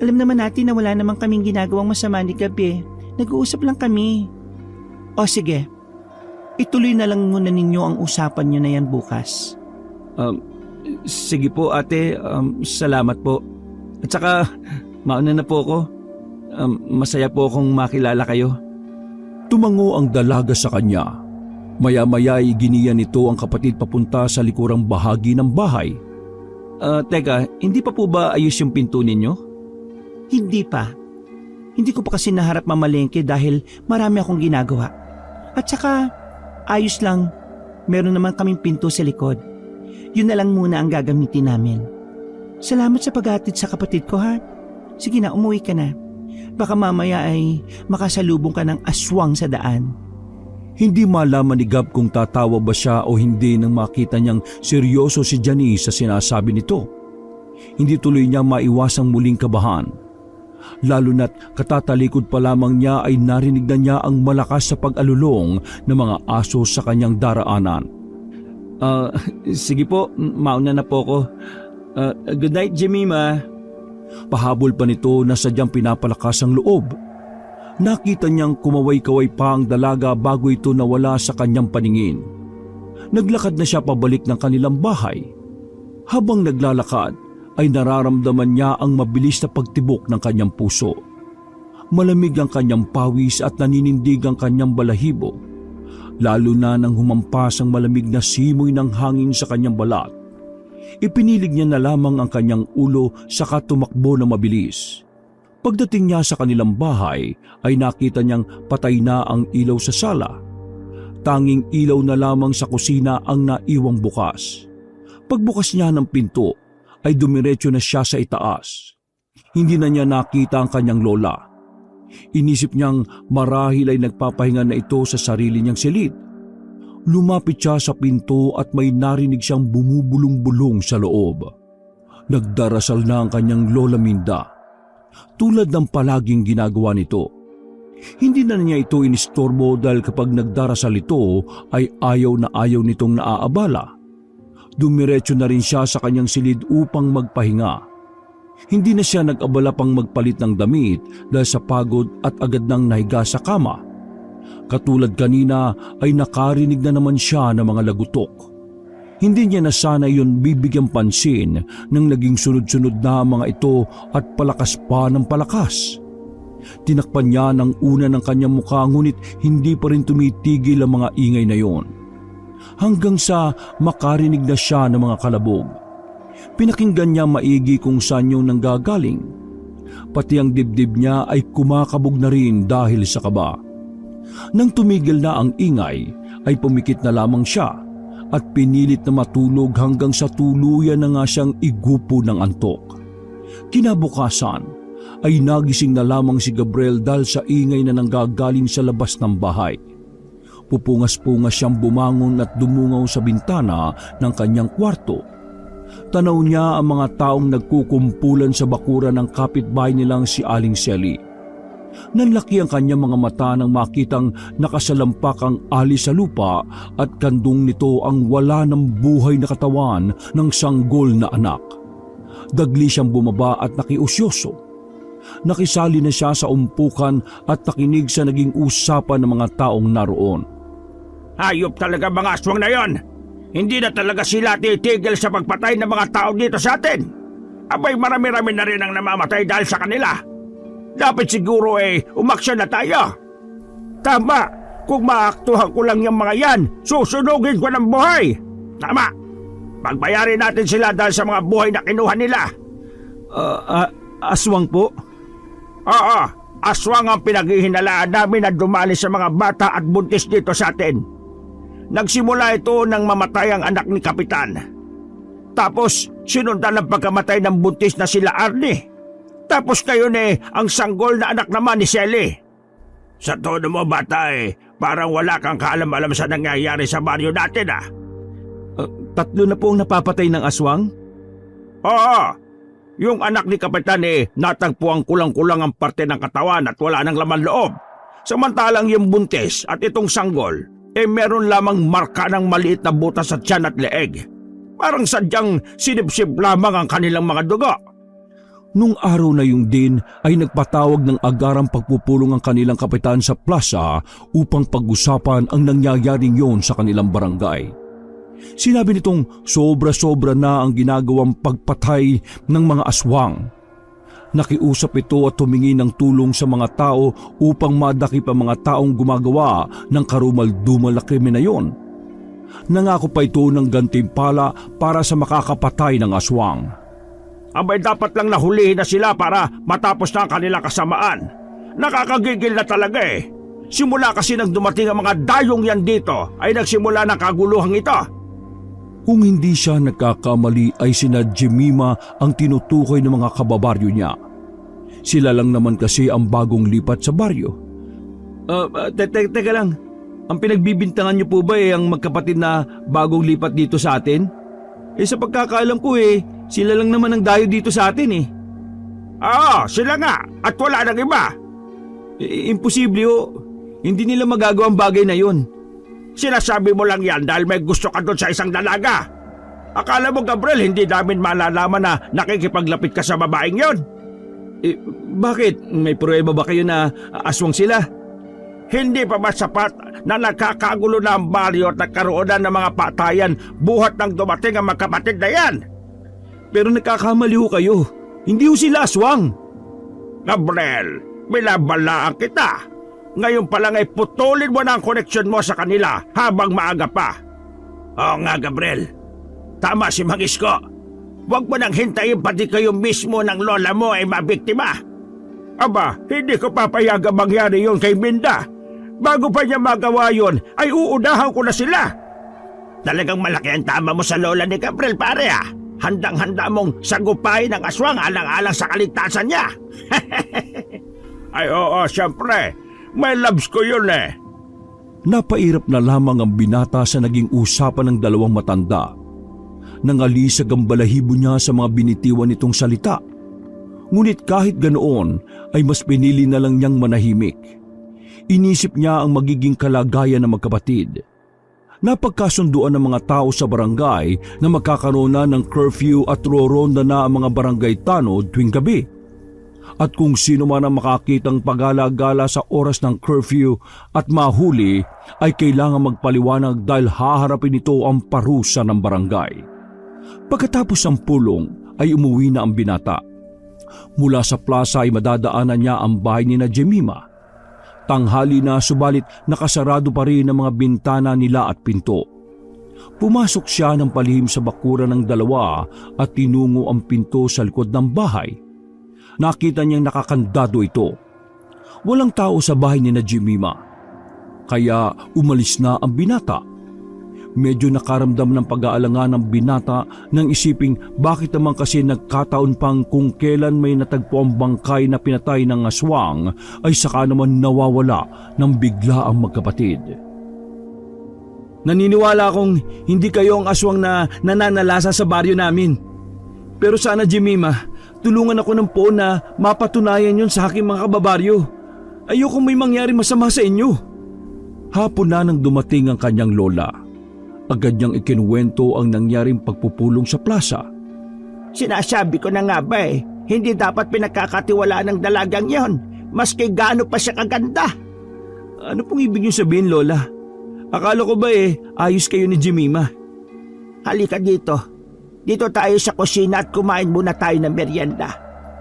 B: Alam naman natin na wala namang kaming ginagawang masama ni Gabi. Nag-uusap lang kami. O sige, ituloy na lang muna ninyo ang usapan nyo na yan bukas.
A: Sige po ate, salamat po. At saka, mauna na po ako. Masaya po akong makilala kayo. Tumango ang dalaga sa kanya. Maya-maya ay giniyan nito ang kapatid papunta sa likurang bahagi ng bahay. Teka, hindi pa po ba ayos yung pinto ninyo?
B: Hindi pa. Hindi ko pa kasi naharap mamalengke dahil marami akong ginagawa. At saka, ayos lang. Meron naman kaming pinto sa likod. Yun na lang muna ang gagamitin namin. Salamat sa paghatid sa kapatid ko ha. Sige na, umuwi ka na. Baka mamaya ay makasalubong ka ng aswang sa daan.
A: Hindi malaman ni Gab kung tatawa ba siya o hindi nang makita niyang seryoso si Janice sa sinasabi nito. Hindi tuloy niya maiwasang muling kabahan. Lalo na't katatalikod pa lamang niya ay narinig na niya ang malakas sa pag-alulong ng mga aso sa kanyang daraanan. Sige po, mauna na po ako. Good night, Jemima. Pahabol pa nito na sadyang pinapalakas ang loob. Nakita niyang kumaway-kaway pa ang dalaga bago ito nawala sa kanyang paningin. Naglakad na siya pabalik ng kanilang bahay. Habang naglalakad, ay nararamdaman niya ang mabilis na pagtibok ng kanyang puso. Malamig ang kanyang pawis at naninindig ang kanyang balahibo. Lalo na nang humampas ang malamig na simoy ng hangin sa kanyang balat. Ipinilig niya na lamang ang kanyang ulo saka tumakbo na mabilis. Pagdating niya sa kanilang bahay ay nakita niyang patay na ang ilaw sa sala. Tanging ilaw na lamang sa kusina ang naiwang bukas. Pagbukas niya ng pinto ay dumiretso na siya sa itaas. Hindi na niya nakita ang kanyang lola. Inisip niyang marahil ay nagpapahinga na ito sa sarili niyang silid. Lumapit siya sa pinto at may narinig siyang bumubulong-bulong sa loob. Nagdarasal na ang kanyang lola Minda. Tulad ng palaging ginagawa nito. Hindi na niya ito inistorbo dahil kapag nagdarasal ito ay ayaw na ayaw nitong naaabala. Dumiretso na rin siya sa kanyang silid upang magpahinga. Hindi na siya nag-abala pang magpalit ng damit dahil sa pagod at agad nang nahiga sa kama. Katulad kanina ay nakarinig na naman siya ng mga lagutok. Hindi niya na sana yun bibigyang pansin nang naging sunod-sunod na ang mga ito at palakas pa ng palakas. Tinakpan niya ng una ng kanyang mukha ngunit hindi pa rin tumitigil ang mga ingay na yon. Hanggang sa makarinig na siya ng mga kalabog. Pinakinggan niya maigi kung saan yung nanggagaling. Pati ang dibdib niya ay kumakabog na rin dahil sa kaba. Nang tumigil na ang ingay, ay pumikit na lamang siya at pinilit na matulog hanggang sa tuluyan na nga siyang igupo ng antok. Kinabukasan ay nagising na lamang si Gabriel dahil sa ingay na nanggagaling sa labas ng bahay. Pupungas-pungas siyang bumangon at dumungaw sa bintana ng kanyang kwarto. Tanaw niya ang mga taong nagkukumpulan sa bakuran ng kapitbahay nilang si Aling Sally. Nanlaki ang kanyang mga mata nang makitang nakasalampak ang ali sa lupa at kandung nito ang wala ng buhay na katawan ng sanggol na anak. Dagli siyang bumaba at nakiusyoso. Nakisali na siya sa umpukan at nakinig sa naging usapan ng mga taong naroon.
C: Hayop talaga mga aswang na yon. Hindi na talaga sila titigil sa pagpatay ng mga tao dito sa atin. Abay marami-rami na rin ang namamatay dahil sa kanila. Dapat siguro umaksyon na tayo. Tama, kung maaktuhan ko lang yung mga yan, susunugin ko ng buhay. Tama, pagbayarin natin sila dahil sa mga buhay na kinuha nila.
B: Aswang po?
C: Oo, aswang ang pinaghihinalaan namin na dumali sa mga bata at buntis dito sa atin. Nagsimula ito nang mamatay ang anak ni Kapitan. Tapos sinundan ang pagkamatay ng buntis na sila Arnie. Tapos kayo ang sanggol na anak naman ni Sally. Sa todo mo bata parang wala kang kaalam-alam sa nangyayari sa baryo natin ah.
B: Tatlo na po ang napapatay ng aswang?
C: Oo, yung anak ni Kapitan natagpuan kulang-kulang ang parte ng katawan at wala nang laman loob. Samantalang yung buntis at itong sanggol meron lamang marka ng maliit na butas sa tiyan at leeg. Parang sadyang sinipsip lamang ang kanilang mga dugo.
A: Nung araw na yung din ay nagpatawag ng agarang pagpupulong ang kanilang kapitan sa plaza upang pag-usapan ang nangyayaring yon sa kanilang barangay. Sinabi nitong sobra-sobra na ang ginagawang pagpatay ng mga aswang. Nakiusap ito at humingi ng tulong sa mga tao upang madakip ang mga taong gumagawa ng karumal-dumal na krimen na yon. Nangako pa ito ng gantimpala para sa makakapatay ng aswang.
C: Abay dapat lang nahulihin na sila para matapos na ang kanilang kasamaan. Nakakagigil na talaga Simula kasi nang dumating ang mga dayong yan dito ay nagsimula ng kaguluhang ito.
A: Kung hindi siya nagkakamali ay sina Jemima ang tinutukoy ng mga kababaryo niya. Sila lang naman kasi ang bagong lipat sa baryo.
B: Teka lang. Ang pinagbibintangan niyo po ba ang magkapatid na bagong lipat dito sa atin? Sa pagkakaalam ko sila lang naman ang dayo dito sa atin
C: Oo, sila nga at wala nang iba.
B: Imposible Hindi nila magagawa ang bagay na yon.
C: Sinasabi mo lang yan dahil may gusto ka doon sa isang dalaga. Akala mo Gabriel hindi namin malalaman na nakikipaglapit ka sa babaeng yon?
B: Bakit? May pruweba ba kayo na aswang sila?
C: Hindi pa ba sapat na nagkakagulo na ang baryo at nagkaroon na ng mga patayan buhat nang dumating ang magkapatid na yan?
B: Pero nagkakamali kayo. Hindi sila aswang.
C: Gabriel, binabalaan kita. Ngayon pa lang putulin mo na ang koneksyon mo sa kanila habang maaga pa. Oo nga Gabriel, tama si Mang Isko. Huwag mo nang hintayin pati kayo mismo ng lola mo mabiktima. Aba, hindi ko papayagang mangyari yun kay Minda. Bago pa niya magawa yun, ay uunahan ko na sila. Talagang malaki ang tama mo sa lola ni Gabriel pare Handang-handa mong sagupain ang aswang alang-alang sa kaligtasan niya. Ay oo, siyempre. May loves ko yun
A: Napairap na lamang ang binata sa naging usapan ng dalawang matanda. Nangalisag ang balahibo niya sa mga binitiwan nitong salita. Ngunit kahit ganoon ay mas pinili na lang niyang manahimik. Inisip niya ang magiging kalagayan ng magkapatid. Napagkasunduan ng mga tao sa barangay na magkakaroon na ng curfew at roronda na ang mga barangay tanod tuwing gabi. At kung sino man ang makakitang pagala-gala sa oras ng curfew at mahuli ay kailangan magpaliwanag dahil haharapin ito ang parusa ng barangay. Pagkatapos ng pulong ay umuwi na ang binata. Mula sa plaza ay madadaanan niya ang bahay ni na Jemima. Tanghali na subalit nakasarado pa rin ang mga bintana nila at pinto. Pumasok siya ng palihim sa bakuran ng dalawa at tinungo ang pinto sa likod ng bahay. Nakita niyang nakakandado ito. Walang tao sa bahay ni na Jemima, kaya umalis na ang binata. Medyo nakaramdam ng pag-aalangan ng binata nang isiping bakit naman kasi nagkataon pang kung kailan may natagpo ang bangkay na pinatay ng aswang ay saka naman nawawala ng bigla ang magkapatid.
B: Naniniwala akong hindi kayo ang aswang na nananalasa sa baryo namin. Pero sana Jemima, tulungan ako ng poon na mapatunayan yun sa aking mga kababaryo. Ayokong may mangyari masama sa inyo.
A: Hapon na nang dumating ang kanyang lola. Agad niyang ikinuwento ang nangyaring pagpupulong sa plaza.
C: Sinasabi ko na nga ba hindi dapat pinagkakatiwalaan ng dalagang yon, maski gaano pa siya kaganda.
B: Ano pong ibig niyo sabihin, Lola? Akala ko ba ayos kayo ni Jemima?
C: Halika dito. Dito tayo sa kusina at kumain muna tayo ng merienda.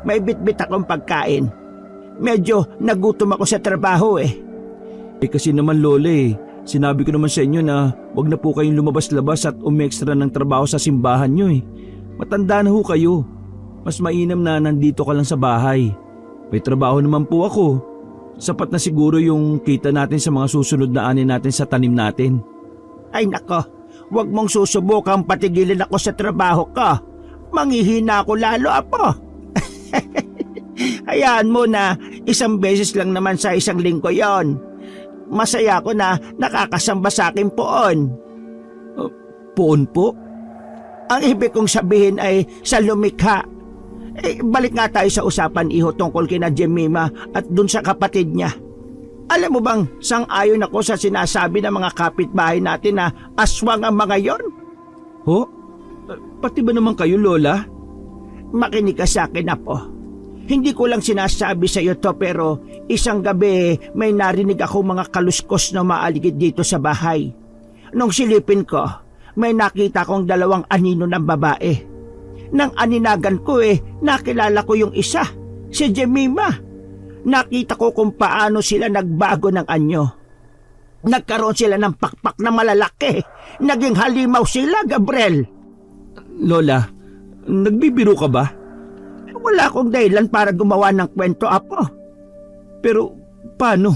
C: May bitbit akong pagkain. Medyo nagutom ako sa trabaho
B: Kasi naman Lola sinabi ko naman sa inyo na wag na po kayong lumabas-labas at umextra ng trabaho sa simbahan nyo Matanda na ho kayo. Mas mainam na nandito ka lang sa bahay. May trabaho naman po ako. Sapat na siguro yung kita natin sa mga susunod na ani natin sa tanim natin.
C: Ay nako, wag mong susubukang patigilin ako sa trabaho ko. Manghihina ako lalo, apo. Hayaan mo na isang beses lang naman sa isang linggo yon. Masaya ako na nakakasamba sa akin poon.
B: Poon po?
C: Ang ibig kong sabihin ay sa lumikha. Balik nga tayo sa usapan iho tungkol kina Jemima at dun sa kapatid niya. Alam mo bang sang-ayon ako sa sinasabi ng mga kapitbahay natin na aswang ang mga yon?
B: Ho? Pati ba naman kayo, Lola?
C: Makinig ka sa akin, apo. Hindi ko lang sinasabi sa iyo to pero isang gabi may narinig ako mga kaluskos na maaligid dito sa bahay. Nung silipin ko, may nakita kong dalawang anino ng babae. Nang aninagan ko nakilala ko yung isa, si Jemima. Nakita ko kung paano sila nagbago ng anyo. Nagkaroon sila ng pakpak na malalaki. Naging halimaw sila, Gabriel.
B: Lola, nagbibiro ka ba?
C: Wala akong dahilan para gumawa ng kwento, apo.
B: Pero paano?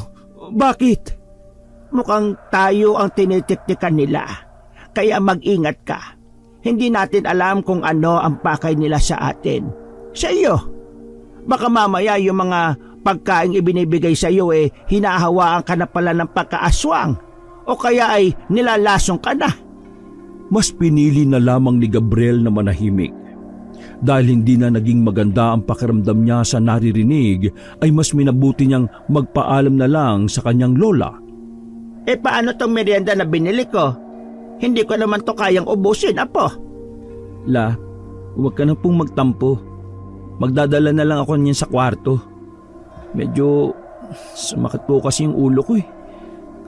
B: Bakit?
C: Mukhang tayo ang tinitiktikan nila. Kaya mag-ingat ka. Hindi natin alam kung ano ang pakay nila sa atin. Sa iyo. Baka mamaya yung mga pagkaing ibinibigay sa iyo hinahawaan ka na pala ng pagkaaswang. O kaya ay nilalasong ka na.
A: Mas pinili na lamang ni Gabriel na manahimik. Dahil hindi na naging maganda ang pakiramdam niya sa naririnig, ay mas minabuti niyang magpaalam na lang sa kanyang lola.
C: Paano tong merienda na binili ko? Hindi ko naman to kayang ubusin, apo.
B: La, huwag ka na pong magtampo. Magdadala na lang ako niyan sa kwarto. Medyo sumakit po kasi yung ulo ko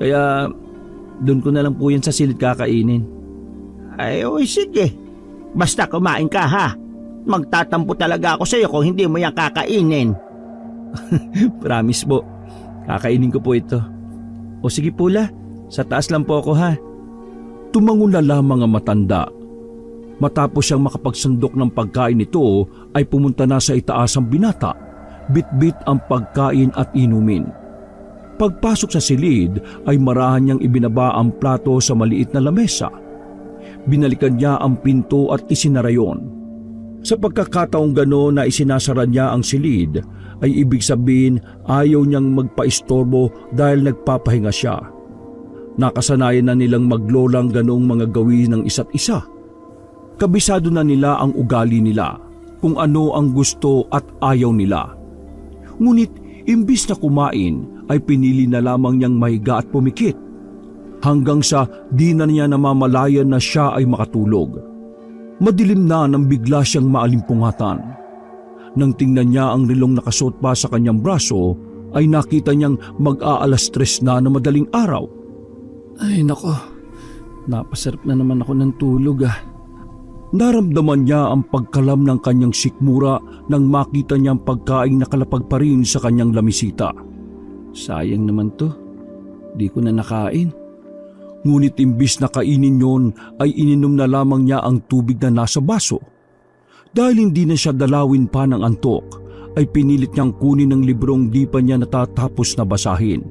B: Kaya doon ko na lang po yan sa silid kakainin.
C: Ay, sige. Basta kumain ka, ha? Magtatampo talaga ako sa iyo kung hindi mo yan kakainin.
B: Promise po. Kakainin ko po ito. O sige po, La. Sa taas lang po ako, ha?
A: Tumango na lamang ang matanda. Matapos siyang makapagsandok ng pagkain nito ay pumunta na sa itaas ang binata. Bit-bit ang pagkain at inumin. Pagpasok sa silid ay marahan niyang ibinaba ang plato sa maliit na lamesa. Binalikan niya ang pinto at isinara yon. Sa pagkakataong gano'n na isinasara niya ang silid, ay ibig sabihin ayaw niyang magpaistorbo dahil nagpapahinga siya. Nakasanayan na nilang maglolang ganoong mga gawin ng isa't isa. Kabisado na nila ang ugali nila, kung ano ang gusto at ayaw nila. Ngunit imbis na kumain ay pinili na lamang niyang mahiga at pumikit. Hanggang sa di na niya namamalayan na siya ay makatulog. Madilim na nang bigla siyang maalimpungatan. Nang tingnan niya ang relong nakasuot pa sa kanyang braso, ay nakita niyang mag-aalas 3 na madaling araw.
B: Ay nako, napasarap na naman ako ng tulog
A: Naramdaman niya ang pagkalam ng kanyang sikmura nang makita niyang pagkaing nakalapag pa rin sa kanyang lamisita. Sayang naman to, di ko na nakain. Ngunit imbis na kainin yon ay ininom na lamang niya ang tubig na nasa baso. Dahil hindi na siya dalawin pa ng antok, ay pinilit niyang kunin ang librong di pa niya natatapos na basahin.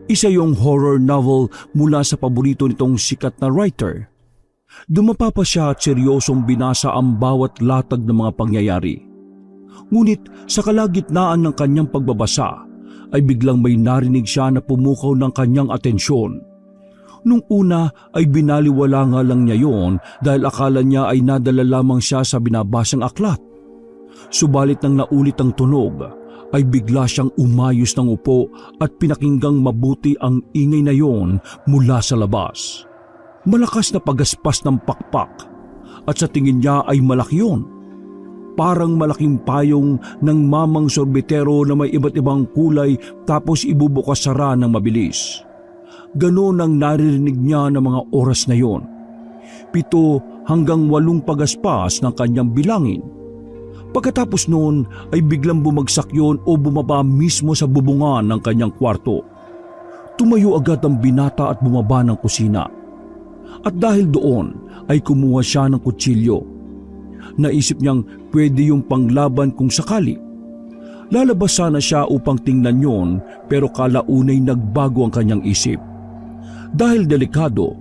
A: Isa yung horror novel mula sa paborito nitong sikat na writer. Dumapa pa siya at seryosong binasa ang bawat latag ng mga pangyayari. Ngunit sa kalagitnaan ng kanyang pagbabasa ay biglang may narinig siya na pumukaw ng kanyang atensyon. Nung una ay binaliwala nga lang niya yon dahil akala niya ay nadala lamang siya sa binabasang aklat. Subalit nang naulit ang tunog ay bigla siyang umayos ng upo at pinakinggang mabuti ang ingay na yon mula sa labas. Malakas na pagaspas ng pakpak at sa tingin niya ay malaki yun. Parang malaking payong ng mamang sorbetero na may iba't ibang kulay tapos ibubukas sara ng mabilis. Ganon ang naririnig niya ng mga oras na yon. 7 hanggang 8 pagaspas ng kanyang bilangin. Pagkatapos noon ay biglang bumagsak yon o bumaba mismo sa bubungan ng kanyang kwarto. Tumayo agad ang binata at bumaba ng kusina. At dahil doon ay kumuha siya ng kutsilyo. Naisip niyang pwede yung panglaban kung sakali. Lalabas sana siya upang tingnan yon pero kalaunay nagbago ang kanyang isip. Dahil delikado,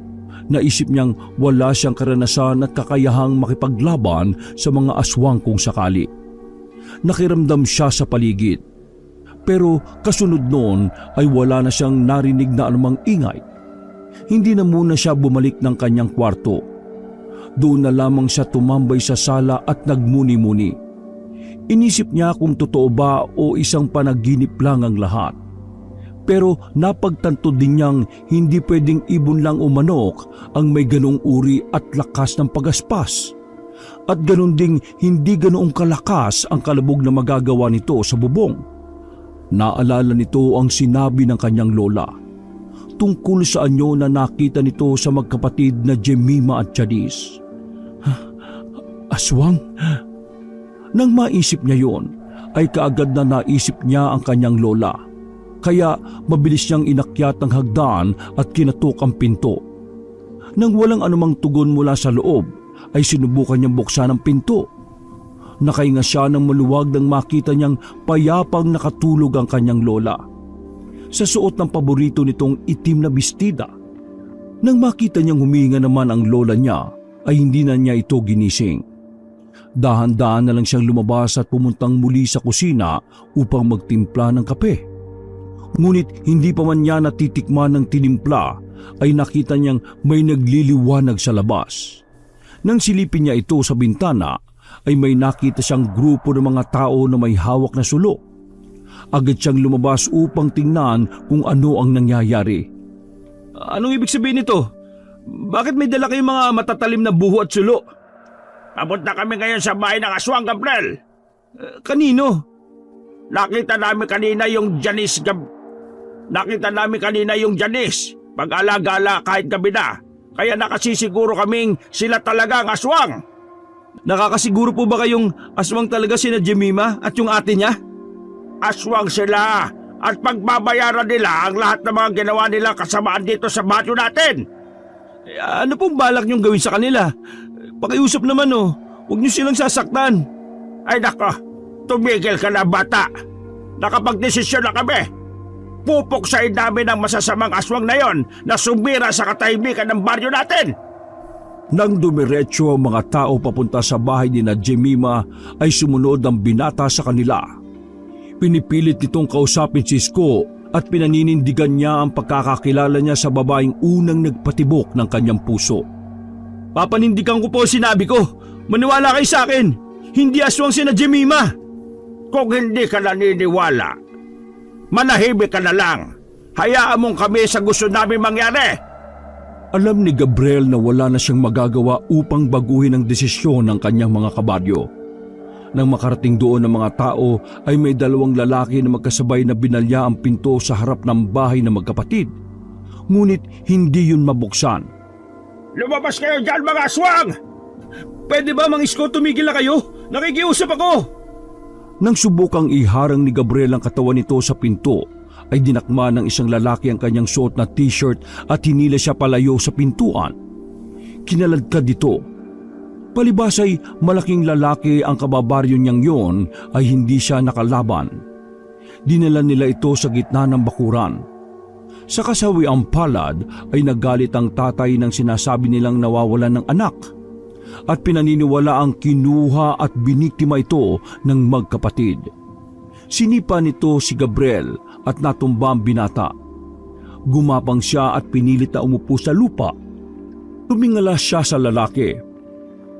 A: naisip niyang wala siyang karanasan at kakayahang makipaglaban sa mga aswang kung sakali. Nakiramdam siya sa paligid. Pero kasunod noon ay wala na siyang narinig na anumang ingay. Hindi na muna siya bumalik ng kanyang kwarto. Doon na lamang siya tumambay sa sala at nagmuni-muni. Inisip niya kung totoo ba o isang panaginip lang ang lahat. Pero napagtanto din niyang hindi pwedeng ibon lang o manok ang may ganong uri at lakas ng pagaspas. At ganon ding hindi ganoong kalakas ang kalabog na magagawa nito sa bubong. Naalala nito ang sinabi ng kanyang lola tungkol sa anyo na nakita nito sa magkapatid na Jemima at Janice. Aswang? Nang maisip niya yon, ay kaagad na naisip niya ang kanyang lola. Kaya mabilis niyang inakyat ang hagdan at kinatok ang pinto. Nang walang anumang tugon mula sa loob, ay sinubukan niyang buksan ang pinto. Nakahinga siya ng maluwag nang makita niyang payapang nakatulog ang kanyang lola. Sa suot ng paborito nitong itim na bestida. Nang makita niyang huminga naman ang lola niya, ay hindi na niya ito ginising. Dahan-dahan na lang siyang lumabas at pumuntang muli sa kusina upang magtimpla ng kape. Ngunit hindi pa man niya natitikman ng tinimpla, ay nakita niyang may nagliliwanag sa labas. Nang silipin niya ito sa bintana, ay may nakita siyang grupo ng mga tao na may hawak na sulok. Agad siyang lumabas upang tingnan kung ano ang nangyayari.
B: Anong ibig sabihin nito? Bakit may dala kayong mga matatalim na buho at sulo?
C: Papunta kami ngayon sa bahay ng aswang, Gabriel.
B: Kanino?
C: Nakita namin kanina yung Janice. Pag-alagala kahit gabi na. Kaya nakasisiguro kaming sila talaga ang aswang.
B: Nakakasiguro po ba kayong aswang talaga sina Jemima at yung ate niya?
C: Aswang sila at pagbabayaran nila ang lahat ng mga ginawa nila kasamaan dito sa batyo natin.
B: Ano pong balak niyong gawin sa kanila? Pakiusap naman huwag niyo silang sasaktan.
C: Ay nako, tumigil ka na bata. Nakapagdesisyon na kami. Pupuksain namin ang masasamang aswang na yon na sumira sa katahimikan ng baryo natin.
A: Nang dumiretso ang mga tao papunta sa bahay ni na Jemima ay sumunod ang binata sa kanila. Pinipilit nitong kausapin si Isko at pinaninindigan niya ang pagkakakilala niya sa babaeng unang nagpatibok ng kanyang puso.
B: Papanindigan ko po sinabi ko. Maniwala kayo sa akin. Hindi aswang sina Jemima.
C: Kung hindi ka naniniwala, manahimik ka na lang. Hayaan mong kami sa gusto namin mangyari.
A: Alam ni Gabriel na wala na siyang magagawa upang baguhin ang desisyon ng kanyang mga kabaryo. Nang makarating doon ng mga tao ay may 2 lalaki na magkasabay na binalya ang pinto sa harap ng bahay ng magkapatid. Ngunit hindi yun mabuksan.
C: Lumabas kayo dyan, mga aswang!
B: Pwede ba, Mang Isko, tumigil na kayo? Nakikiusap ako!
A: Nang subukang iharang ni Gabriel ang katawan nito sa pinto, ay dinakma ng isang lalaki ang kanyang suot na t-shirt at hinila siya palayo sa pintuan. Kinaladkad dito. Palibas ay malaking lalaki ang kababaryo niyang yon ay hindi siya nakalaban. Dinala nila ito sa gitna ng bakuran. Sa kasawiang palad ay nagalit ang tatay ng sinasabi nilang nawawalan ng anak at pinaniniwala ang kinuha at biniktima ito ng magkapatid. Sinipa nito si Gabriel at natumba ang binata. Gumapang siya at pinilit na umupo sa lupa. Tumingala siya sa lalaki.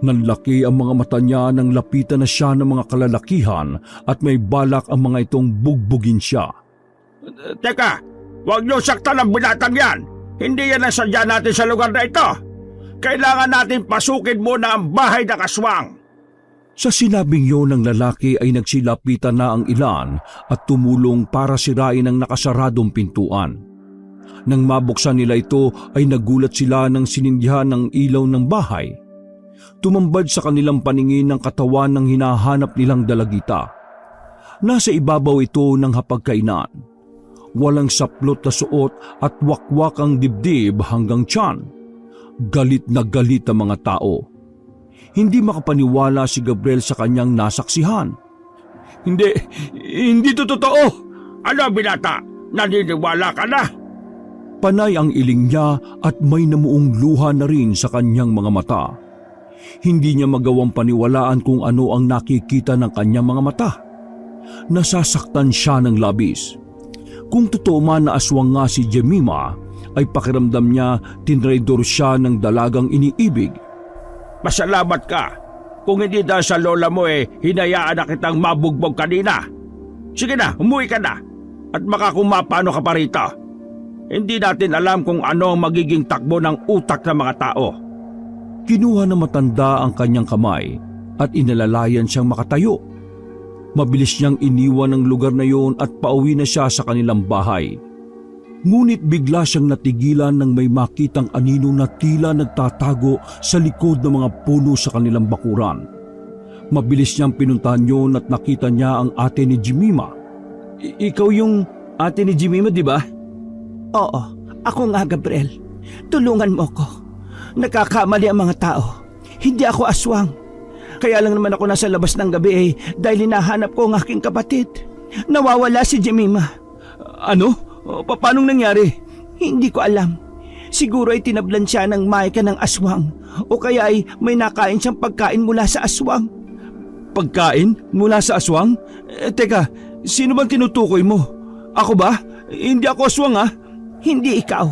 A: Nanlaki ang mga mata niya nang lapitan na siya ng mga kalalakihan at may balak ang mga itong bugbugin siya.
C: Teka, huwag niyo saktan ang binatang yan. Hindi yan ang sadya natin sa lugar na ito. Kailangan natin pasukin muna ang bahay ng aswang.
A: Sa sinabing yon ng lalaki ay nagsilapitan na ang ilan at tumulong para sirain ang nakasaradong pintuan. Nang mabuksan nila ito ay nagulat sila nang sinindyahan ng ilaw ng bahay. Tumambad sa kanilang paningin ang katawan ng hinahanap nilang dalagita. Nasa ibabaw ito ng hapagkainan. Walang saplot na suot at wakwak ang dibdib hanggang tiyan. Galit na galit ang mga tao. Hindi makapaniwala si Gabriel sa kanyang nasaksihan.
B: Hindi to totoo!
C: Ano, binata? Naniniwala ka na?
A: Panay ang iling niya at may namuong luha na rin sa kanyang mga mata. Hindi niya magawang paniwalaan kung ano ang nakikita ng kanyang mga mata. Nasasaktan siya ng labis. Kung totoo man na aswang nga si Jemima, ay pakiramdam niya tinraidor siya ng dalagang iniibig.
C: Masalamat ka. Kung hindi dahil sa lola mo hinayaan na kitang mabugbog kanina. Sige na, umuwi ka na. At baka kung mapano ka pa rito. Hindi natin alam kung ano ang magiging takbo ng utak ng mga tao.
A: Kinuha na matanda ang kanyang kamay at inalalayan siyang makatayo. Mabilis niyang iniwan ang lugar na yun at pauwi na siya sa kanilang bahay. Ngunit bigla siyang natigilan nang may makitang anino na tila nagtatago sa likod ng mga puno sa kanilang bakuran. Mabilis niyang pinuntahan yun at nakita niya ang ate ni Jemima.
B: Ikaw yung ate ni Jemima, di ba?
D: Oo, ako nga, Gabriel. Tulungan mo ko. Nagkakamali ang mga tao. Hindi ako aswang. Kaya lang naman ako nasa labas ng gabi dahil hinahanap ko ang aking kapatid. Nawawala si Jemima.
B: Ano? Paanong nangyari?
D: Hindi ko alam. Siguro ay tinablan siya ng maika ng aswang o kaya ay may nakain siyang pagkain mula sa aswang.
B: Pagkain? Mula sa aswang? Teka, sino bang tinutukoy mo? Ako ba? Hindi ako aswang
D: Hindi ikaw.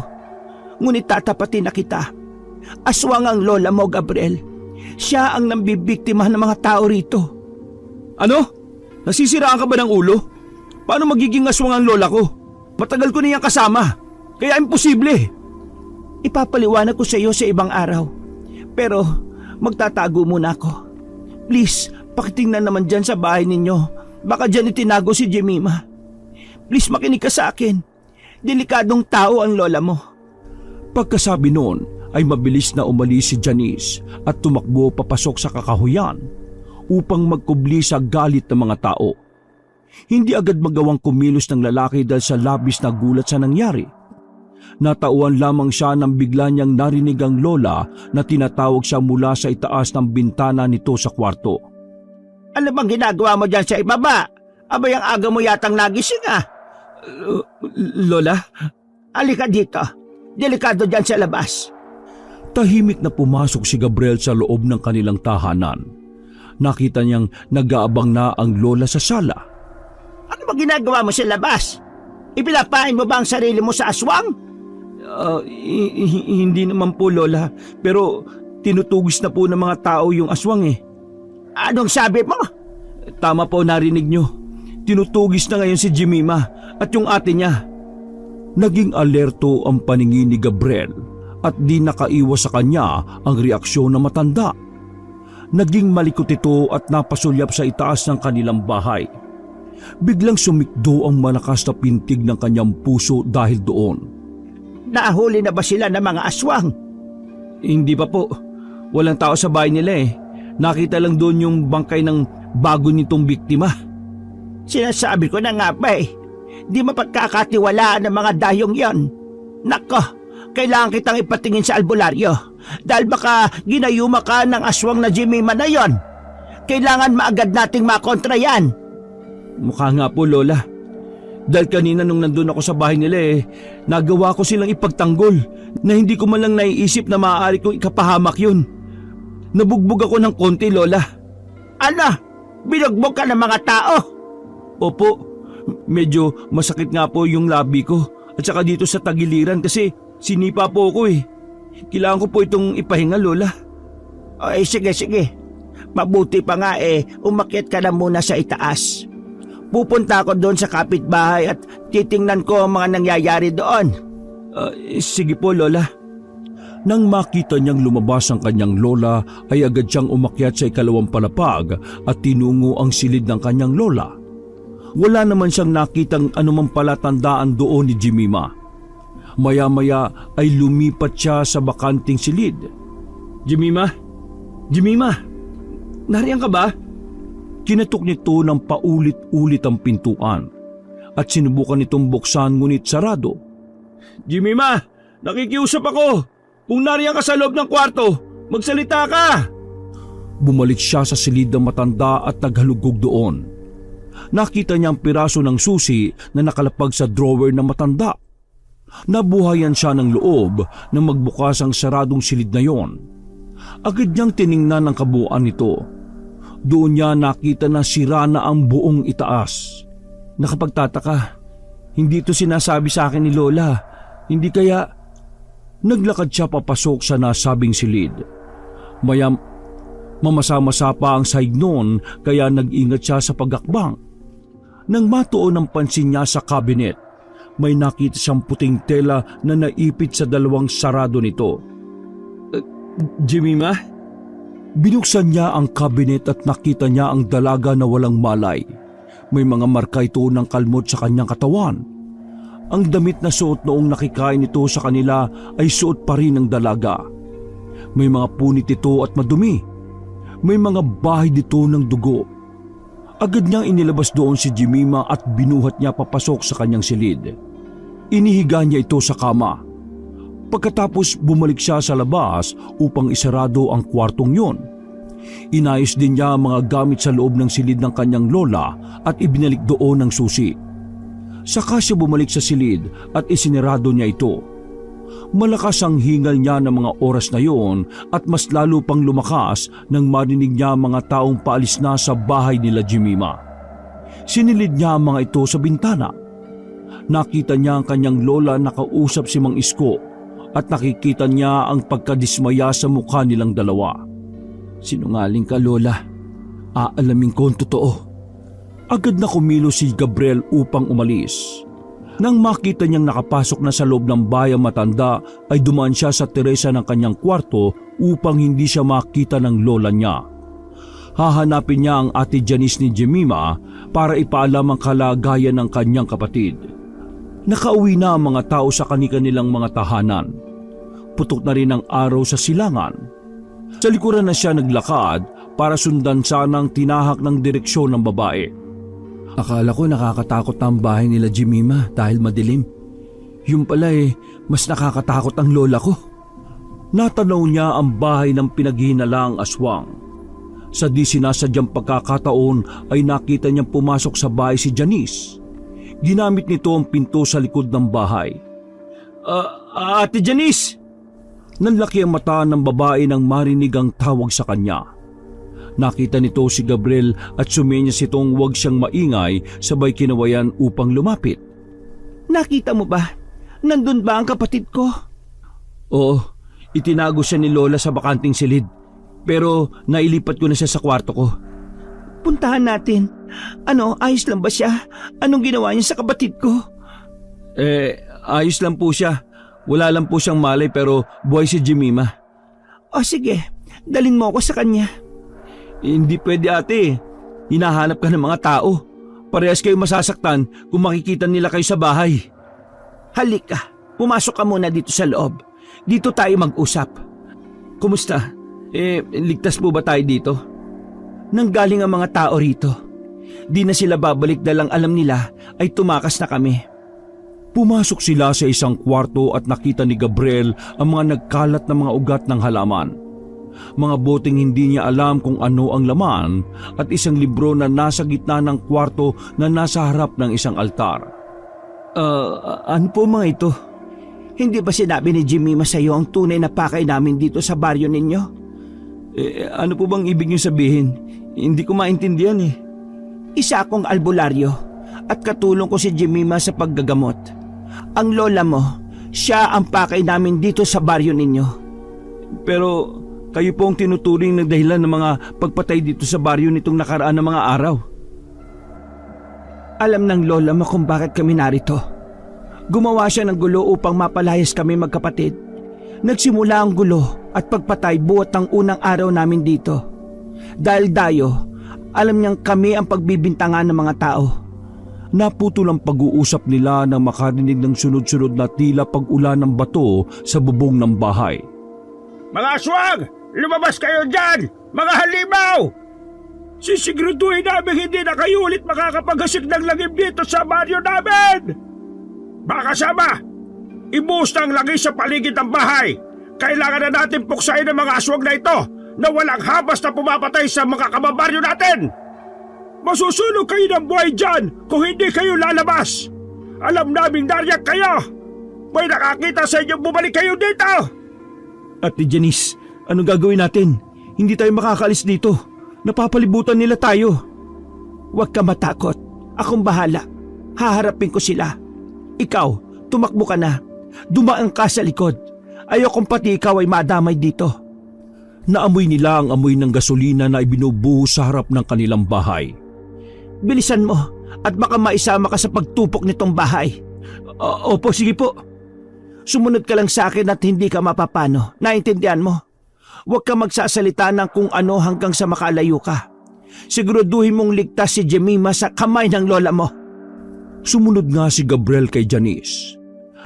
D: Ngunit tatapatin na kita. Aswang ang lola mo, Gabriel. Siya ang nambibiktima ng mga tao rito.
B: Ano? Nasisiraan ka ba ng ulo? Paano magiging aswang ang lola ko? Matagal ko niyang kasama. Kaya imposible.
D: Ipapaliwanag ko sa iyo sa ibang araw. Pero magtatago muna ako. Please, pakitingnan naman dyan sa bahay ninyo. Baka dyan itinago si Jemima. Please makinig ka sa akin. Delikadong tao ang lola mo.
A: Pagkasabi noon ay mabilis na umalis si Janice at tumakbo papasok sa kakahuyan upang magkubli sa galit ng mga tao. Hindi agad magawang kumilos ng lalaki dahil sa labis na gulat sa nangyari. Natauhan lamang siya nang bigla niyang narinig ang lola na tinatawag siya mula sa itaas ng bintana nito sa kwarto.
C: Ano bang ginagawa mo dyan sa ibaba? Abay, ang aga mo yatang nagising
B: Lola?
C: Halika dito. Delikado dyan sa labas.
A: Tahimik na pumasok si Gabriel sa loob ng kanilang tahanan. Nakita niyang nag-aabang na ang lola sa sala.
C: Ano ba ginagawa mo sa labas? Ipinapain mo ba ang sarili mo sa aswang?
B: Hindi naman po, Lola. Pero tinutugis na po ng mga tao yung aswang
C: Anong sabi mo?
B: Tama po, narinig nyo. Tinutugis na ngayon si Jemima at yung ate niya.
A: Naging alerto ang paningin ni Gabriel at di nakaiwas sa kanya ang reaksyon ng matanda. Naging malikot ito at napasulyap sa itaas ng kanilang bahay. Biglang sumikdo ang malakas na pintig ng kanyang puso dahil doon.
C: Nahuli na ba sila ng mga aswang?
B: Hindi pa po. Walang tao sa bahay nila Nakita lang doon yung bangkay ng bago nitong biktima.
C: Sinasabi ko na nga ba di mapagkakatiwalaan ng mga dayong yon. Nako, kailangan kitang ipatingin sa albularyo dahil baka ginayuma ka ng aswang na Jemima na yon. Kailangan maagad nating makontra yan.
B: Mukha nga po, Lola. Dahil kanina nung nandun ako sa bahay nila nagawa ko silang ipagtanggol na hindi ko man lang naiisip na maaari kong ikapahamak yun. Nabugbog ako ng konti, Lola.
C: Ano? Binugbog ka ng mga tao?
B: Opo, medyo masakit nga po yung labi ko at saka dito sa tagiliran kasi sinipa po ako Kailangan ko po itong ipahinga, Lola.
C: Sige. Mabuti pa nga umakyat ka na muna sa itaas. Pupunta ako doon sa kapitbahay at titingnan ko ang mga nangyayari doon.
B: Sige po, Lola.
A: Nang makita niyang lumabas ang kanyang lola ay agad siyang umakyat sa ikalawang palapag at tinungo ang silid ng kanyang lola. Wala naman siyang nakitang anumang palatandaan doon ni Jemima. Maya-maya ay lumipat siya sa bakanting silid.
B: Jemima? Nariyan ka ba?
A: Kinatok nito ng paulit-ulit ang pintuan at sinubukan nitong buksan ngunit sarado.
B: Jemima, nakikiusap ako. Kung nariyan ka sa loob ng kwarto, magsalita ka!
A: Bumalik siya sa silid ng matanda at naghalugog doon. Nakita niya ang piraso ng susi na nakalapag sa drawer ng matanda. Nabuhayan siya ng loob nang magbukas ang saradong silid na yon. Agad niyang tiningnan ang kabuuan nito. Doon niya nakita na sira na ang buong itaas.
B: Nakapagtataka, hindi ito sinasabi sa akin ni Lola. Hindi kaya...
A: Naglakad siya papasok sa nasabing silid. Mamasa-masa pa ang sahig noon kaya nag-ingat siya sa pag-akbang. Nang matuon ang pansin niya sa cabinet, may nakita siyang puting tela na naipit sa dalawang sarado nito.
B: Jemima?
A: Binuksan niya ang cabinet at nakita niya ang dalaga na walang malay. May mga marka ito ng kalmot sa kanyang katawan. Ang damit na suot noong nakikain ito sa kanila ay suot pa rin ng dalaga. May mga punit ito at madumi. May mga bahay dito ng dugo. Agad niyang inilabas doon si Jemima at binuhat niya papasok sa kanyang silid. Inihiga niya ito sa kama. Pagkatapos bumalik siya sa labas upang isarado ang kwartong yon. Inayos din niya ang mga gamit sa loob ng silid ng kanyang lola at ibinalik doon ang susi. Saka siya bumalik sa silid at isinarado niya ito. Malakas ang hingal niya ng mga oras na yon at mas lalo pang lumakas nang marinig niya mga taong paalis na sa bahay nila Jemima. Sinilid niya ang mga ito sa bintana. Nakita niya ang kanyang lola nakausap si Mang Isko at nakikita niya ang pagkadismaya sa mukha nilang dalawa.
B: Sinungaling ka, Lola. Aalamin ko ang totoo.
A: Agad na kumilos si Gabriel upang umalis. Nang makita niyang nakapasok na sa loob ng bahay ang matanda, ay dumaan siya sa teresa ng kanyang kwarto upang hindi siya makita ng lola niya. Hahanapin niya ang ate Janice ni Jemima para ipaalam ang kalagayan ng kanyang kapatid. Nakauwi na ang mga tao sa kanilang mga tahanan. Putok na rin ang araw sa silangan. Sa likuran na siya naglakad para sundan sana ang tinahak ng direksyon ng babae.
B: Akala ko nakakatakot ang bahay nila Jemima dahil madilim. Yung pala mas nakakatakot ang lola ko.
A: Natanaw niya ang bahay ng pinaghihinalaang aswang. Sa di sinasadyang pagkakataon ay nakita niyang pumasok sa bahay si Janice. Ginamit nito ang pinto sa likod ng bahay.
B: Ate Janice!
A: Nanlaki ang mata ng babae nang marinig ang tawag sa kanya. Nakita nito si Gabriel at sumenyas itong huwag siyang maingay sabay kinawayan upang lumapit.
D: Nakita mo ba? Nandun ba ang kapatid ko?
B: Oo, itinago siya ni Lola sa bakanting silid. Pero nailipat ko na siya sa kwarto ko.
D: Puntahan natin. Ayos lang ba siya? Anong ginawa niya sa kapatid ko?
B: Ayos lang po siya. Wala lang po siyang malay pero buhay si Jemima.
D: Sige, dalin mo ako sa kanya.
B: Hindi pwede ate. Hinahanap ka ng mga tao. Parehas kayo masasaktan kung makikita nila kayo sa bahay.
D: Halika, pumasok ka muna dito sa loob. Dito tayo mag-usap.
B: Kumusta? Ligtas po ba tayo dito?
D: Nanggaling ang mga tao rito. Di na sila babalik dalang alam nila ay tumakas na kami.
A: Pumasok sila sa isang kwarto at nakita ni Gabriel ang mga nagkalat na mga ugat ng halaman. Mga boteng hindi niya alam kung ano ang laman at isang libro na nasa gitna ng kwarto na nasa harap ng isang altar.
D: Ano po mga ito? Hindi ba sinabi ni Jemima sa iyo ang tunay na pakay namin dito sa baryo ninyo?
B: Ano po bang ibig niyo sabihin? Hindi ko maintindihan eh.
D: Isa akong albularyo at katulong ko si Jemima sa paggagamot. Ang lola mo, siya ang pakay namin dito sa baryo ninyo.
B: Pero kayo po ang tinuturing ng dahilan ng mga pagpatay dito sa baryo nitong nakaraan ng mga araw.
D: Alam ng lola mo kung bakit kami narito. Gumawa siya ng gulo upang mapalayas kami magkapatid. Nagsimula ang gulo at pagpatay buhat ng unang araw namin dito. Dahil dayo, alam niyang kami ang pagbibintangan ng mga tao.
A: Naputol ang pag-uusap nila nang makarinig ng sunod-sunod na tila pag-ulan ng bato sa bubong ng bahay.
C: Mga aswang! Lumabas kayo dyan! Mga halimaw! Sisiguraduhin namin hindi na kayo ulit makakapaghasit ng lagim dito sa baryo namin! Mga kasama, ibuhos na ang langis sa paligid ng bahay. Kailangan na natin puksain ang mga aswang na ito na walang habas na pumapatay sa mga kababaryo natin. Masusunog kayo ng buhay dyan kung hindi kayo lalabas. Alam naming nariyak kayo. May nakakita sa inyo, bumalik kayo dito.
B: Ate Janice, anong gagawin natin? Hindi tayo makakaalis dito. Napapalibutan nila tayo.
D: Huwag ka matakot. Akong bahala. Haharapin ko sila. Ikaw, tumakbo ka na. Dumaan ka sa likod. Ayokong pati ikaw ay madamay dito.
A: Naamoy nila ang amoy ng gasolina na ibinubuhos sa harap ng kanilang bahay.
D: Bilisan mo at baka maisama ka sa pagtupok nitong bahay.
B: Opo, sige po.
D: Sumunod ka lang sa akin at hindi ka mapapano. Naintindihan mo? Huwag ka magsasalita ng kung ano hanggang sa makalayo ka. Siguraduhin mong ligtas si Jemima sa kamay ng lola mo.
A: Sumunod nga si Gabriel kay Janice.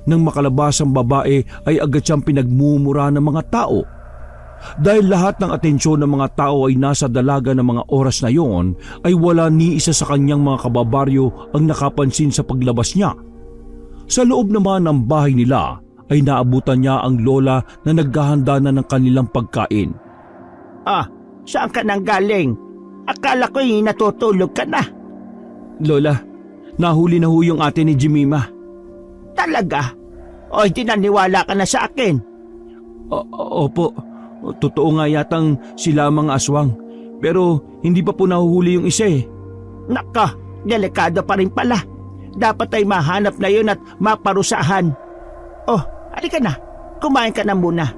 A: Nang makalabas ang babae ay agad siyang pinagmumura ng mga tao. Dahil lahat ng atensyon ng mga tao ay nasa dalaga ng mga oras na yon, ay wala ni isa sa kanyang mga kababaryo ang nakapansin sa paglabas niya. Sa loob naman ng bahay nila ay naabutan niya ang lola na naghahanda na ng kanilang pagkain.
C: Saan ka nang galing? Akala ko'y natutulog ka na.
B: Lola, nahuli na ho yung ate ni Jemima.
C: Talaga? O hindi naniwala ka na sa akin?
B: Opo, totoo nga yatang sila ang mga aswang. Pero hindi pa po nahuhuli yung isa eh.
C: Naka, delikado pa rin pala. Dapat ay mahanap na yun at maparusahan. Halika na. Kumain ka na muna.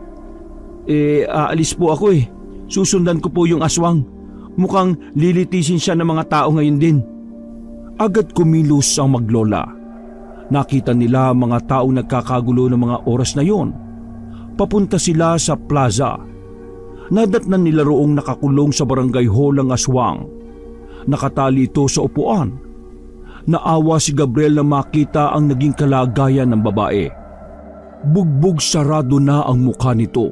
B: Aalis po ako eh. Susundan ko po yung aswang. Mukhang lilitisin siya ng mga tao ngayon din.
A: Agad kumilos ang maglola. Nakita nila ang mga taong nagkakagulo ng mga oras na yon. Papunta sila sa plaza. Nadatnan nila roong nakakulong sa barangay hall ang aswang. Nakatali ito sa upuan. Naawa si Gabriel na makita ang naging kalagayan ng babae. Bugbog sarado na ang mukha nito.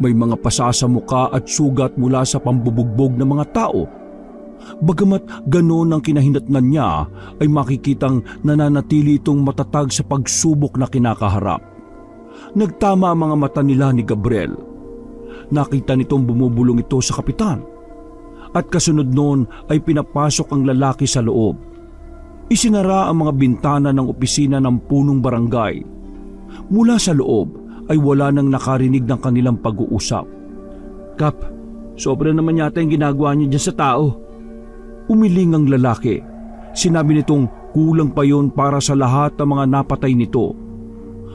A: May mga pasa sa mukha at sugat mula sa pambubugbog ng mga tao. Bagamat ganoon ang kinahinatnan niya, ay makikitang nananatili itong matatag sa pagsubok na kinakaharap. Nagtama ang mga mata nila ni Gabriel. Nakita nitong bumubulong ito sa kapitan. At kasunod noon ay pinapasok ang lalaki sa loob. Isinara ang mga bintana ng opisina ng punong barangay. Mula sa loob ay wala nang nakarinig ng kanilang pag-uusap.
B: Kap, sobra naman yata yung ginagawa niyo dyan sa tao.
A: Umiling ang lalaki. Sinabi nitong kulang pa yon para sa lahat ng mga napatay nito.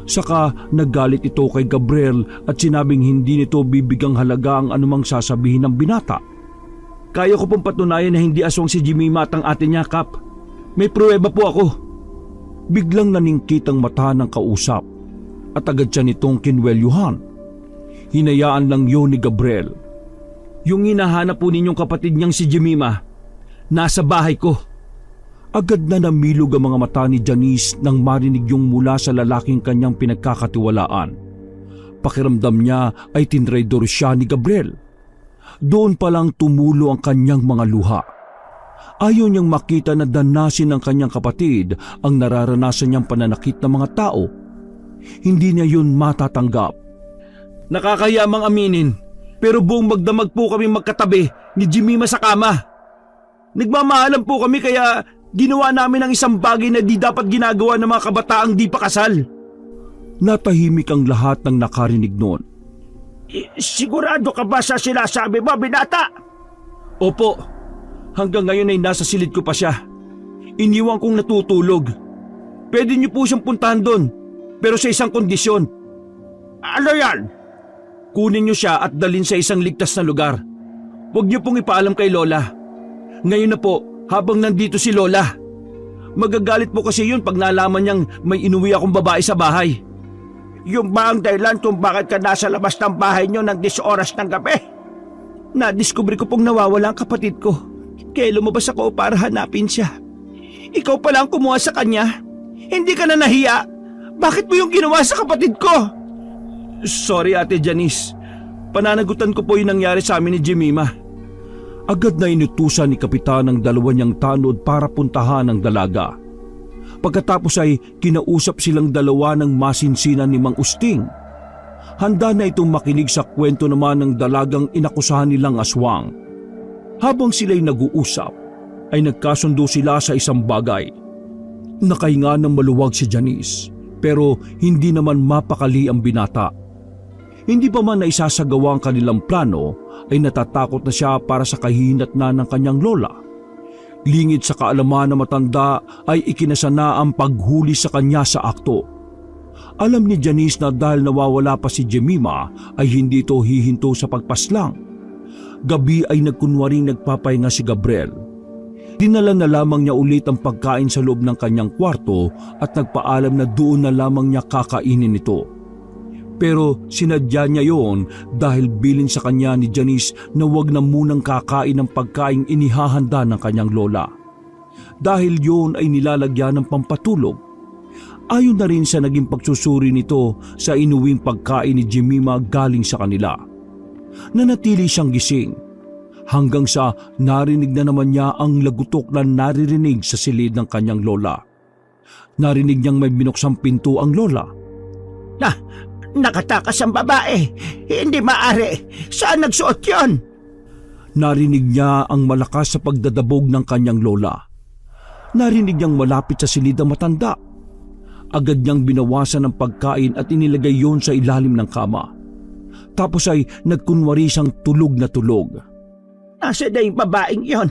A: Saka naggalit ito kay Gabriel at sinabing hindi nito bibigang halaga ang anumang sasabihin ng binata.
B: Kaya ko pong patunayan na hindi aswang si Jemima at ang ate niya, Kap. May pruweba po ako.
A: Biglang naningkit ang mata ng kausap at agad siya nitong kinwelyuhan. Hinayaan lang yun ni Gabriel.
B: Yung hinahanap po ninyong kapatid niyang si Jemima, nasa bahay ko.
A: Agad na namilog ang mga mata ni Janice nang marinig yung mula sa lalaking kanyang pinagkakatiwalaan. Pakiramdam niya ay tinraidor siya ni Gabriel. Doon palang tumulo ang kanyang mga luha. Ayaw niyang makita na danasin ng kanyang kapatid ang nararanasan niyang pananakit ng mga tao. Hindi niya yun matatanggap.
B: Nakakayamang aminin, pero buong magdamag po kami magkatabi ni Jemima sa kama. Nagmamahalan po kami kaya ginawa namin ang isang bagay na di dapat ginagawa ng mga kabataang di pa kasal.
A: Natahimik ang lahat ng nakarinig noon.
C: Sigurado ka ba sa sinasabi mo, binata?
B: Opo, hanggang ngayon ay nasa silid ko pa siya. Iniwan kong natutulog. Pwede niyo po siyang puntahan doon, pero sa isang kondisyon.
C: Ano yan?
B: Kunin niyo siya at dalhin sa isang ligtas na lugar. Huwag niyo pong ipaalam kay Lola. Ngayon na po, habang nandito si Lola. Magagalit po kasi yun pag nalaman niyang may inuwi akong babae sa bahay.
C: Yung ba ang dahilan kung bakit ka nasa labas ng bahay niyo ng 10 oras ng gabi?
D: Nadiskubre ko pong nawawala ang kapatid ko. Kaya lumabas ako para hanapin siya. Ikaw pala ang kumuha sa kanya. Hindi ka na nahiya. Bakit mo yung ginawa sa kapatid ko?
B: Sorry Ate Janice. Pananagutan ko po yung nangyari sa amin ni Jemima.
A: Agad na inutusan ni Kapitan ang dalawa niyang tanod para puntahan ang dalaga. Pagkatapos ay kinausap silang dalawa ng masinsinan ni Mang Usting. Handa na itong makinig sa kwento naman ng dalagang inakusahan nilang aswang. Habang sila'y nag-uusap, ay nagkasundo sila sa isang bagay. Nakahinga ng maluwag si Janice, pero hindi naman mapakali ang binata. Hindi pa man naisasagawa ang kanilang plano, ay natatakot na siya para sa kahihinatnan ng kanyang lola. Lingid sa kaalaman na matanda ay ikinasana ang paghuli sa kanya sa akto. Alam ni Janice na dahil nawawala pa si Jemima ay hindi ito hihinto sa pagpaslang. Gabi ay nagkunwaring nagpapahinga si Gabriel. Dinala na lamang niya ulit ang pagkain sa loob ng kanyang kwarto at nagpaalam na doon na lamang niya kakainin ito. Pero sinadya niya yon dahil bilin sa kanya ni Janice na wag na munang kakain ng pagkain inihahanda ng kanyang lola. Dahil yon ay nilalagyan ng pampatulog. Ayon na rin sa naging pagsusuri nito sa inuwing pagkain ni Jemima galing sa kanila. Nanatili siyang gising hanggang sa narinig na naman niya ang lagutok na naririnig sa silid ng kanyang lola. Narinig niyang may binuksang pinto ang lola.
C: Nakatakas ang babae. Hindi maaari. Saan nagsuot yon?
A: Narinig niya ang malakas sa pagdadabog ng kanyang lola. Narinig niyang malapit sa silid ang matanda. Agad niyang binawasan ng pagkain at inilagay yon sa ilalim ng kama. Tapos ay nagkunwari siyang tulog na tulog.
C: Nasa na yung babaeng yon?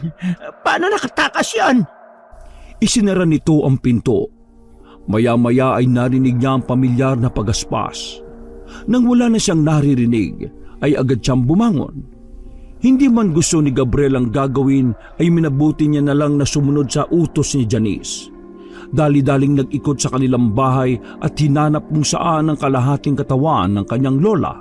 C: Paano nakatakas yon?
A: Isinara nito ang pinto. Maya-maya ay narinig niya ang pamilyar na pagaspas. Nang wala na siyang naririnig, ay agad siyang bumangon. Hindi man gusto ni Gabriel ang gagawin, ay minabuti niya na lang na sumunod sa utos ni Janice. Dali-daling nag-ikot sa kanilang bahay at hinanap kung saan ang kalahating katawan ng kanyang lola.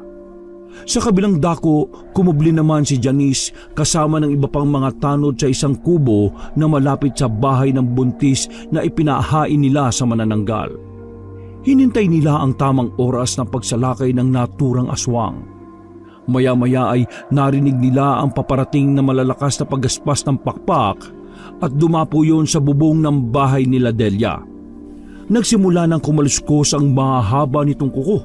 A: Sa kabilang dako, kumubli naman si Janice kasama ng iba pang mga tanod sa isang kubo na malapit sa bahay ng buntis na ipinahain nila sa manananggal. Hinintay nila ang tamang oras ng pagsalakay ng naturang aswang. Maya-maya ay narinig nila ang paparating na malalakas na paggaspas ng pakpak at dumapo yon sa bubong ng bahay nila Delia. Nagsimula ng kumaluskos ang mahaba nitong kuko.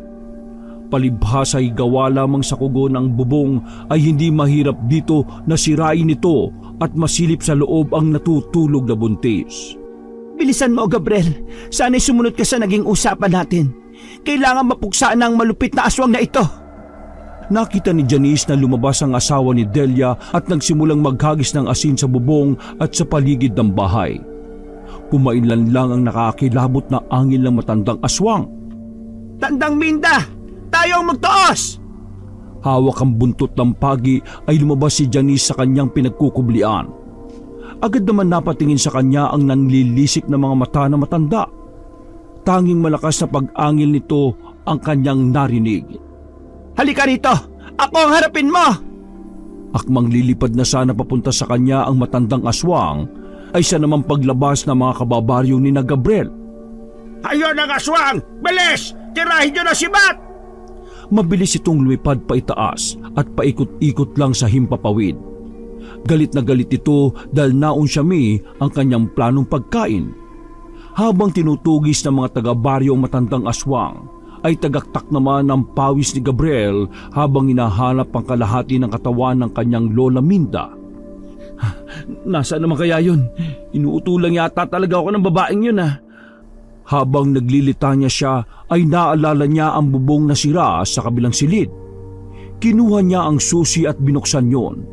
A: Palibhas ay gawa lamang sa kugo ng bubong ay hindi mahirap dito na sirain ito at masilip sa loob ang natutulog na buntis.
D: Bilisan mo, Gabriel. Sana'y sumunod ka sa naging usapan natin. Kailangan mapuksaan ang malupit na aswang na ito.
A: Nakita ni Janice na lumabas ang asawa ni Delia at nagsimulang maghagis ng asin sa bubong at sa paligid ng bahay. Pumainlan lang ang nakakilabot na angin ng matandang aswang.
C: Tandang Minda! Tayo ang magtaos!
A: Hawak ang buntot ng pagi ay lumabas si Janice sa kanyang pinagkukublian. Agad naman napatingin sa kanya ang nanlilisik na mga mata na matanda. Tanging malakas na pag-angil nito ang kanyang narinig.
C: Halika rito! Ako ang harapin mo!
A: Akmang lilipad na sana papunta sa kanya ang matandang aswang, ay siya naman paglabas ng mga kababaryo ni na Gabriel.
C: Hayo ng aswang! Bilis! Tirahin nyo na si Bat!
A: Mabilis itong lumipad pa itaas at paikot-ikot lang sa himpapawid. Galit na galit ito dahil naunsyami ang kanyang planong pagkain. Habang tinutugis ng mga taga-baryo ang matandang aswang, ay tagaktak naman ang pawis ni Gabriel habang hinahanap ang kalahati ng katawan ng kanyang Lola Minda.
B: Nasaan naman kaya yun? Inuutulang yata talaga ako ng babaeng yun
A: Habang naglilitanya siya ay naalala niya ang bubong na sira sa kabilang silid. Kinuha niya ang susi at binuksan yon.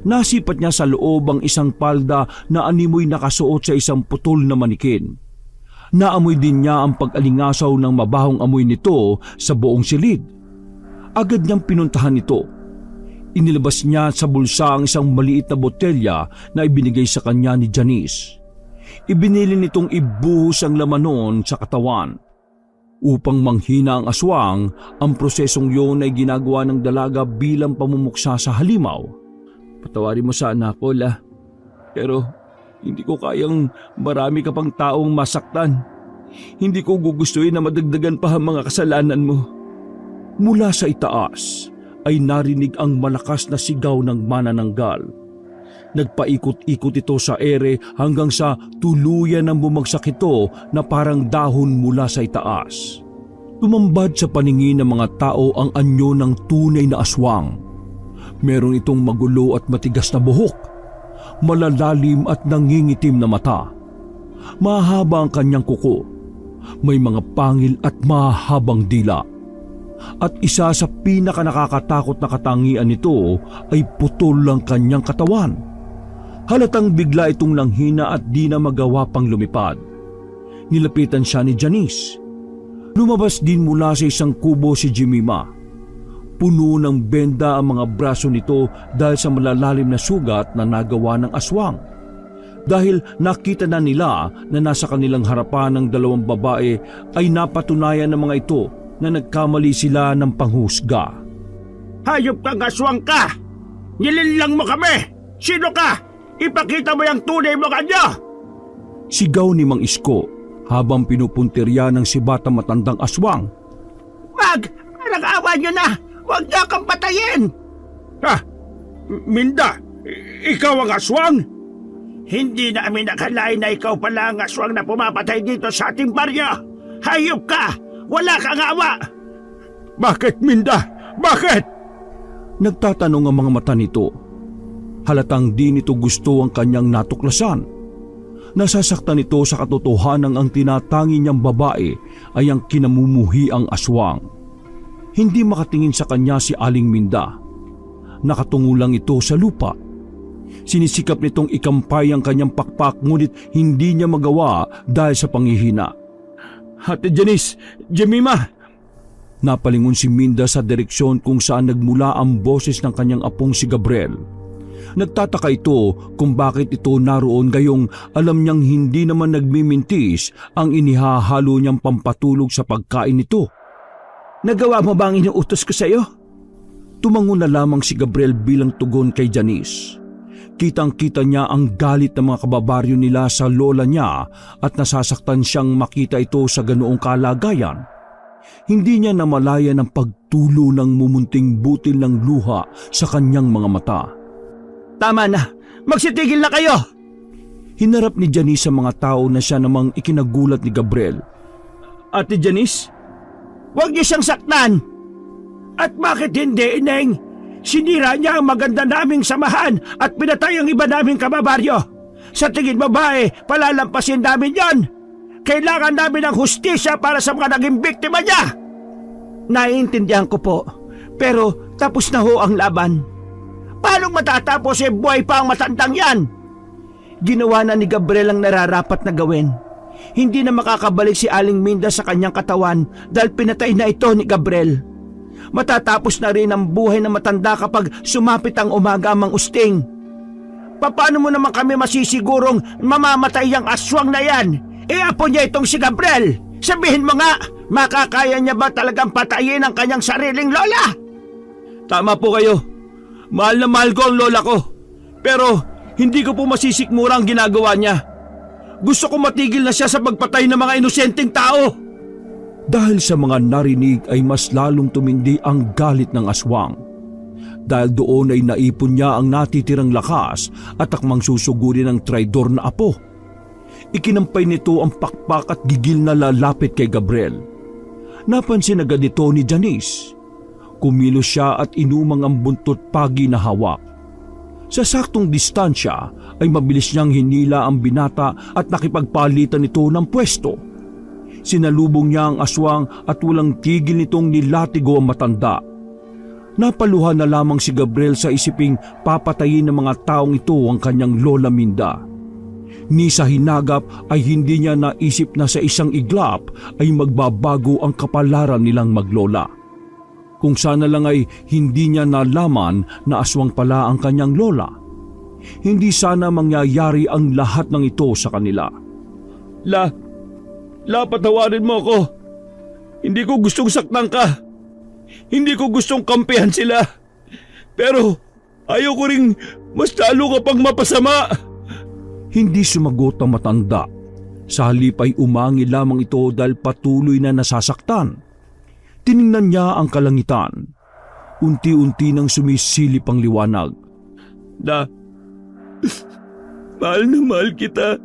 A: Nasipat niya sa loob ang isang palda na animoy nakasuot sa isang putol na manikin. Naamoy din niya ang pag-alingasaw ng mabahong amoy nito sa buong silid. Agad niyang pinuntahan ito. Inilabas niya sa bulsa ang isang maliit na botelya na ibinigay sa kanya ni Janice. Ibinili nitong ibuhos ang laman noon sa katawan. Upang manghina ang aswang, ang prosesong yun ay ginagawa ng dalaga bilang pamumuksa sa halimaw.
B: Patawarin mo sana ako, La. Pero hindi ko kayang marami ka pang taong masaktan. Hindi ko gugustuhin na madagdagan pa ang mga kasalanan mo.
A: Mula sa itaas ay narinig ang malakas na sigaw ng manananggal. Nagpaikot-ikot ito sa ere hanggang sa tuluyan ng bumagsak ito na parang dahon mula sa itaas. Tumambad sa paningin ng mga tao ang anyo ng tunay na aswang. Meron itong magulo at matigas na buhok, malalalim at nangingitim na mata. Mahaba ang kanyang kuko, may mga pangil at mahabang dila. At isa sa pinaka nakakatakot na katangian nito ay putol ang kanyang katawan. Halatang bigla itong nanghina at di na magawa pang lumipad. Nilapitan siya ni Janice. Lumabas din mula sa isang kubo si Jemima. Puno ng benda ang mga braso nito dahil sa malalalim na sugat na nagawa ng aswang. Dahil nakita na nila na nasa kanilang harapan ng dalawang babae ay napatunayan ng mga ito na nagkamali sila ng panghusga.
C: Hayop kang aswang ka! Nilinlang mo kami! Sino ka? Ipakita mo yung tunay mo kanyo!
A: Sigaw ni Mang Isko habang pinupuntirya ng sibatang matandang aswang.
C: Wag! Parang awa nyo na! Huwag niyo kang patayin!
B: Minda, ikaw ang aswang?
C: Hindi namin nakalain na ikaw pala ang aswang na pumapatay dito sa ating baryo! Hayop ka! Wala kang awa!
B: Bakit, Minda? Bakit?
A: Nagtatanong ang mga mata nito. Halatang di nito gusto ang kanyang natuklasan. Nasasaktan ito sa katotohanan ang tinatangi niyang babae ay ang kinamumuhi ang aswang. Hindi makatingin sa kanya si Aling Minda. Nakatungo lang ito sa lupa. Sinisikap nitong ikampay ang kanyang pakpak ngunit hindi niya magawa dahil sa panghihina.
B: Ate Janice, Jemima!
A: Napalingon si Minda sa direksyon kung saan nagmula ang boses ng kanyang apong si Gabriel. Nagtataka ito kung bakit ito naroon gayong alam niyang hindi naman nagmimintis ang inihahalo niyang pampatulog sa pagkain nito.
D: Nagawa mo ba ang inuutos ko sa iyo?
A: Tumango na lamang si Gabriel bilang tugon kay Janice. Kitang-kita niya ang galit ng mga kababaryo nila sa lola niya at nasasaktan siyang makita ito sa ganoong kalagayan. Hindi niya namalaya ng pagtulo ng mumunting butil ng luha sa kanyang mga mata.
D: Tama na! Magsitigil na kayo!
A: Hinarap ni Janice sa mga tao na siya namang ikinagulat ni Gabriel.
B: Ate Janice?
C: Huwag niyo siyang saktan! At bakit hindi, Ineng? Sinira niya ang maganda naming samahan at pinatay ang iba naming kababaryo. Sa tingin mo ba palalampasin namin yon? Kailangan namin ng hustisya para sa mga naging biktima niya!
D: Naiintindihan ko po, pero tapos na ho ang laban.
C: Paano matatapos buhay pa ang matandang yan?
D: Ginawa na ni Gabriel ang nararapat na gawin. Hindi na makakabalik si Aling Minda sa kanyang katawan dahil pinatay na ito ni Gabriel. Matatapos na rin ang buhay ng matanda kapag sumapit ang umaga ang usting.
C: Paano mo naman kami masisigurong mamamatay ang aswang na yan? Apo niya itong si Gabriel. Sabihin mo nga, makakaya niya ba talagang patayin ang kanyang sariling lola?
B: Tama po kayo. Mahal na mahal ko ang lola ko. Pero hindi ko po masisikmura ang ginagawa niya. Gusto ko matigil na siya sa pagpatay ng mga inosenteng tao.
A: Dahil sa mga narinig ay mas lalong tumindi ang galit ng aswang. Dahil doon ay naipon niya ang natitirang lakas at akmang susugurin ng traidor na apo. Ikinampay nito ang pakpak at gigil na lalapit kay Gabriel. Napansin agad ito ni Janice. Kumilos siya at inumang ang buntot pagi na hawak. Sa saktong distansya ay mabilis niyang hinila ang binata at nakipagpalitan ito ng pwesto. Sinalubong niya ang aswang at walang tigil nitong nilatigo ang matanda. Napaluha na lamang si Gabriel sa isiping papatayin ng mga taong ito ang kanyang Lola Minda. Ni sa hinagap ay hindi niya naisip na sa isang iglap ay magbabago ang kapalaran nilang maglola. Kung sana lang ay hindi niya nalaman na aswang pala ang kanyang lola. Hindi sana mangyayari ang lahat ng ito sa kanila.
B: La, patawarin mo ako. Hindi ko gustong saktan ka. Hindi ko gustong kampihan sila. Pero ayaw ko ring mas lalo ka pang mapasama.
A: Hindi sumagot ang matanda. Sa halip ay umangi lamang ito dahil patuloy na nasasaktan. Tiningnan niya ang kalangitan. Unti-unti nang sumisilip ang liwanag.
B: Mahal na mahal kita.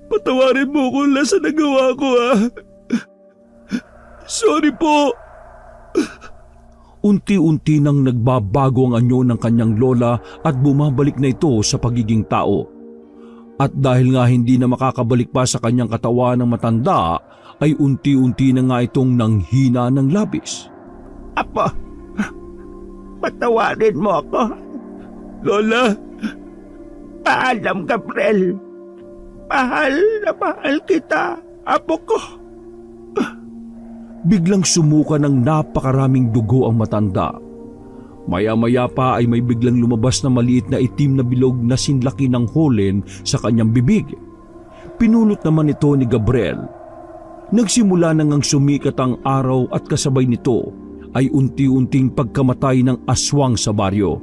B: Patawarin mo ko lang sa nagawa ko, ha. Sorry po.
A: Unti-unti nang nagbabago ang anyo ng kanyang lola at bumabalik na ito sa pagiging tao. At dahil nga hindi na makakabalik pa sa kanyang katawan ng matanda, ay unti-unti na nga itong nanghina ng labis.
C: Apo, patawarin mo ako.
B: Lola,
C: Paalam, Gabriel. Mahal na mahal kita, apo ko.
A: Biglang sumuka ng napakaraming dugo ang matanda. Maya-maya pa ay may biglang lumabas na maliit na itim na bilog na sinlaki ng holen sa kanyang bibig. Pinulot naman ito ni Gabriel. Nagsimula na ngang sumikat ang araw at kasabay nito ay unti-unting pagkamatay ng aswang sa baryo.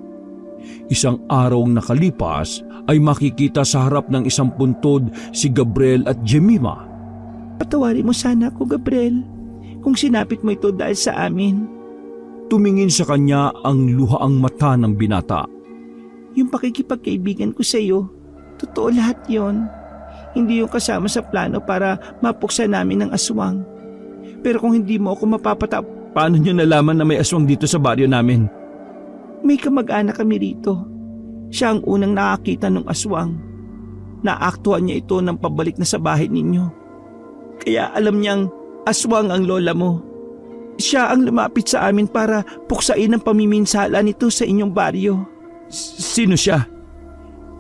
A: Isang araw nakalipas ay makikita sa harap ng isang puntod si Gabriel at Jemima.
D: Patawarin mo sana ako, Gabriel, kung sinapit mo ito dahil sa amin.
A: Tumingin sa kanya ang luhaang mata ng binata.
D: Yung pakikipagkaibigan ko sa iyo, totoo lahat yon. Hindi yung kasama sa plano para mapuksa namin ng aswang. Pero kung hindi mo ako mapapatap...
B: Paano niyo nalaman na may aswang dito sa baryo namin?
D: May kamag-anak kami rito. Siya ang unang nakakita ng aswang. Naaktuhan niya ito nang pabalik na sa bahay ninyo. Kaya alam niyang aswang ang lola mo. Siya ang lumapit sa amin para puksain ang pamiminsala nito sa inyong baryo.
B: Sino siya?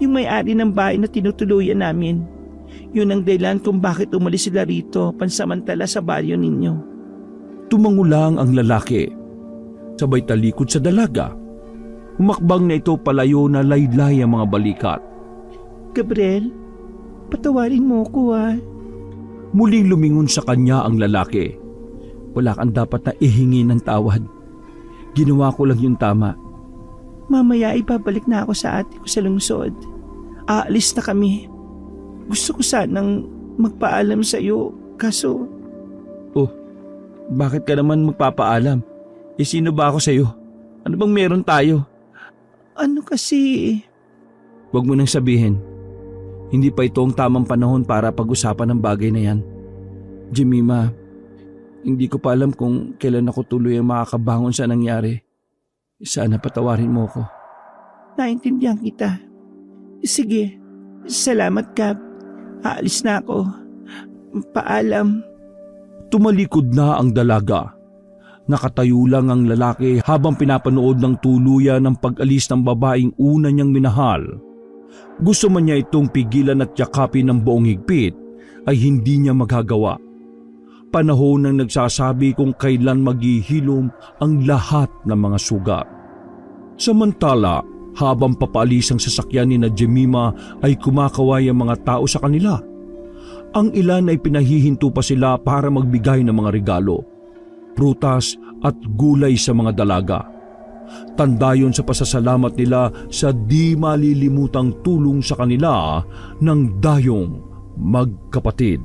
D: Yung may-ari ng bahay na tinutuluyan namin. Yun ang dahilan kung bakit umalis sila rito pansamantala sa baryo ninyo.
A: Tumangulang ang lalaki. Sabay talikod sa dalaga. Humakbang na ito palayo na laylay ang mga balikat.
D: Gabriel, patawarin mo ko, ha.
A: Muling lumingon sa kanya ang lalaki. Wala kang dapat na ihingi ng tawad. Ginawa ko lang yung tama.
D: Mamaya ibabalik na ako sa ate ko sa lungsod. Aalis na kami. Gusto ko sanang magpaalam sa iyo, kaso...
B: Oh, bakit ka naman magpapaalam? Sino ba ako sa iyo? Ano bang meron tayo?
D: Ano kasi...
B: Huwag mo nang sabihin. Hindi pa ito ang tamang panahon para pag-usapan ng bagay na yan. Jemima, hindi ko pa alam kung kailan ako tuloy ang makakabangon sa nangyari. Sana patawarin mo ko.
D: Naintindihan kita. Sige, salamat, Gab. Aalis na ako. Paalam.
A: Tumalikod na ang dalaga. Nakatayo lang ang lalaki habang pinapanood ng tuluyan ng pag-alis ng babaeng una niyang minahal. Gusto man niya itong pigilan at yakapin ng buong higpit ay hindi niya magagawa. Panahon nang nagsasabi kung kailan maghihilom ang lahat ng mga sugat. Samantala, habang papaalis ang sasakyan ni Jemima ay kumakaway ang mga tao sa kanila. Ang ilan ay pinahihinto pa sila para magbigay ng mga regalo, prutas at gulay sa mga dalaga. Tanda yon sa pasasalamat nila sa di malilimutang tulong sa kanila ng dayong magkapatid.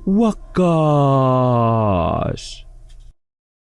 A: Wakas!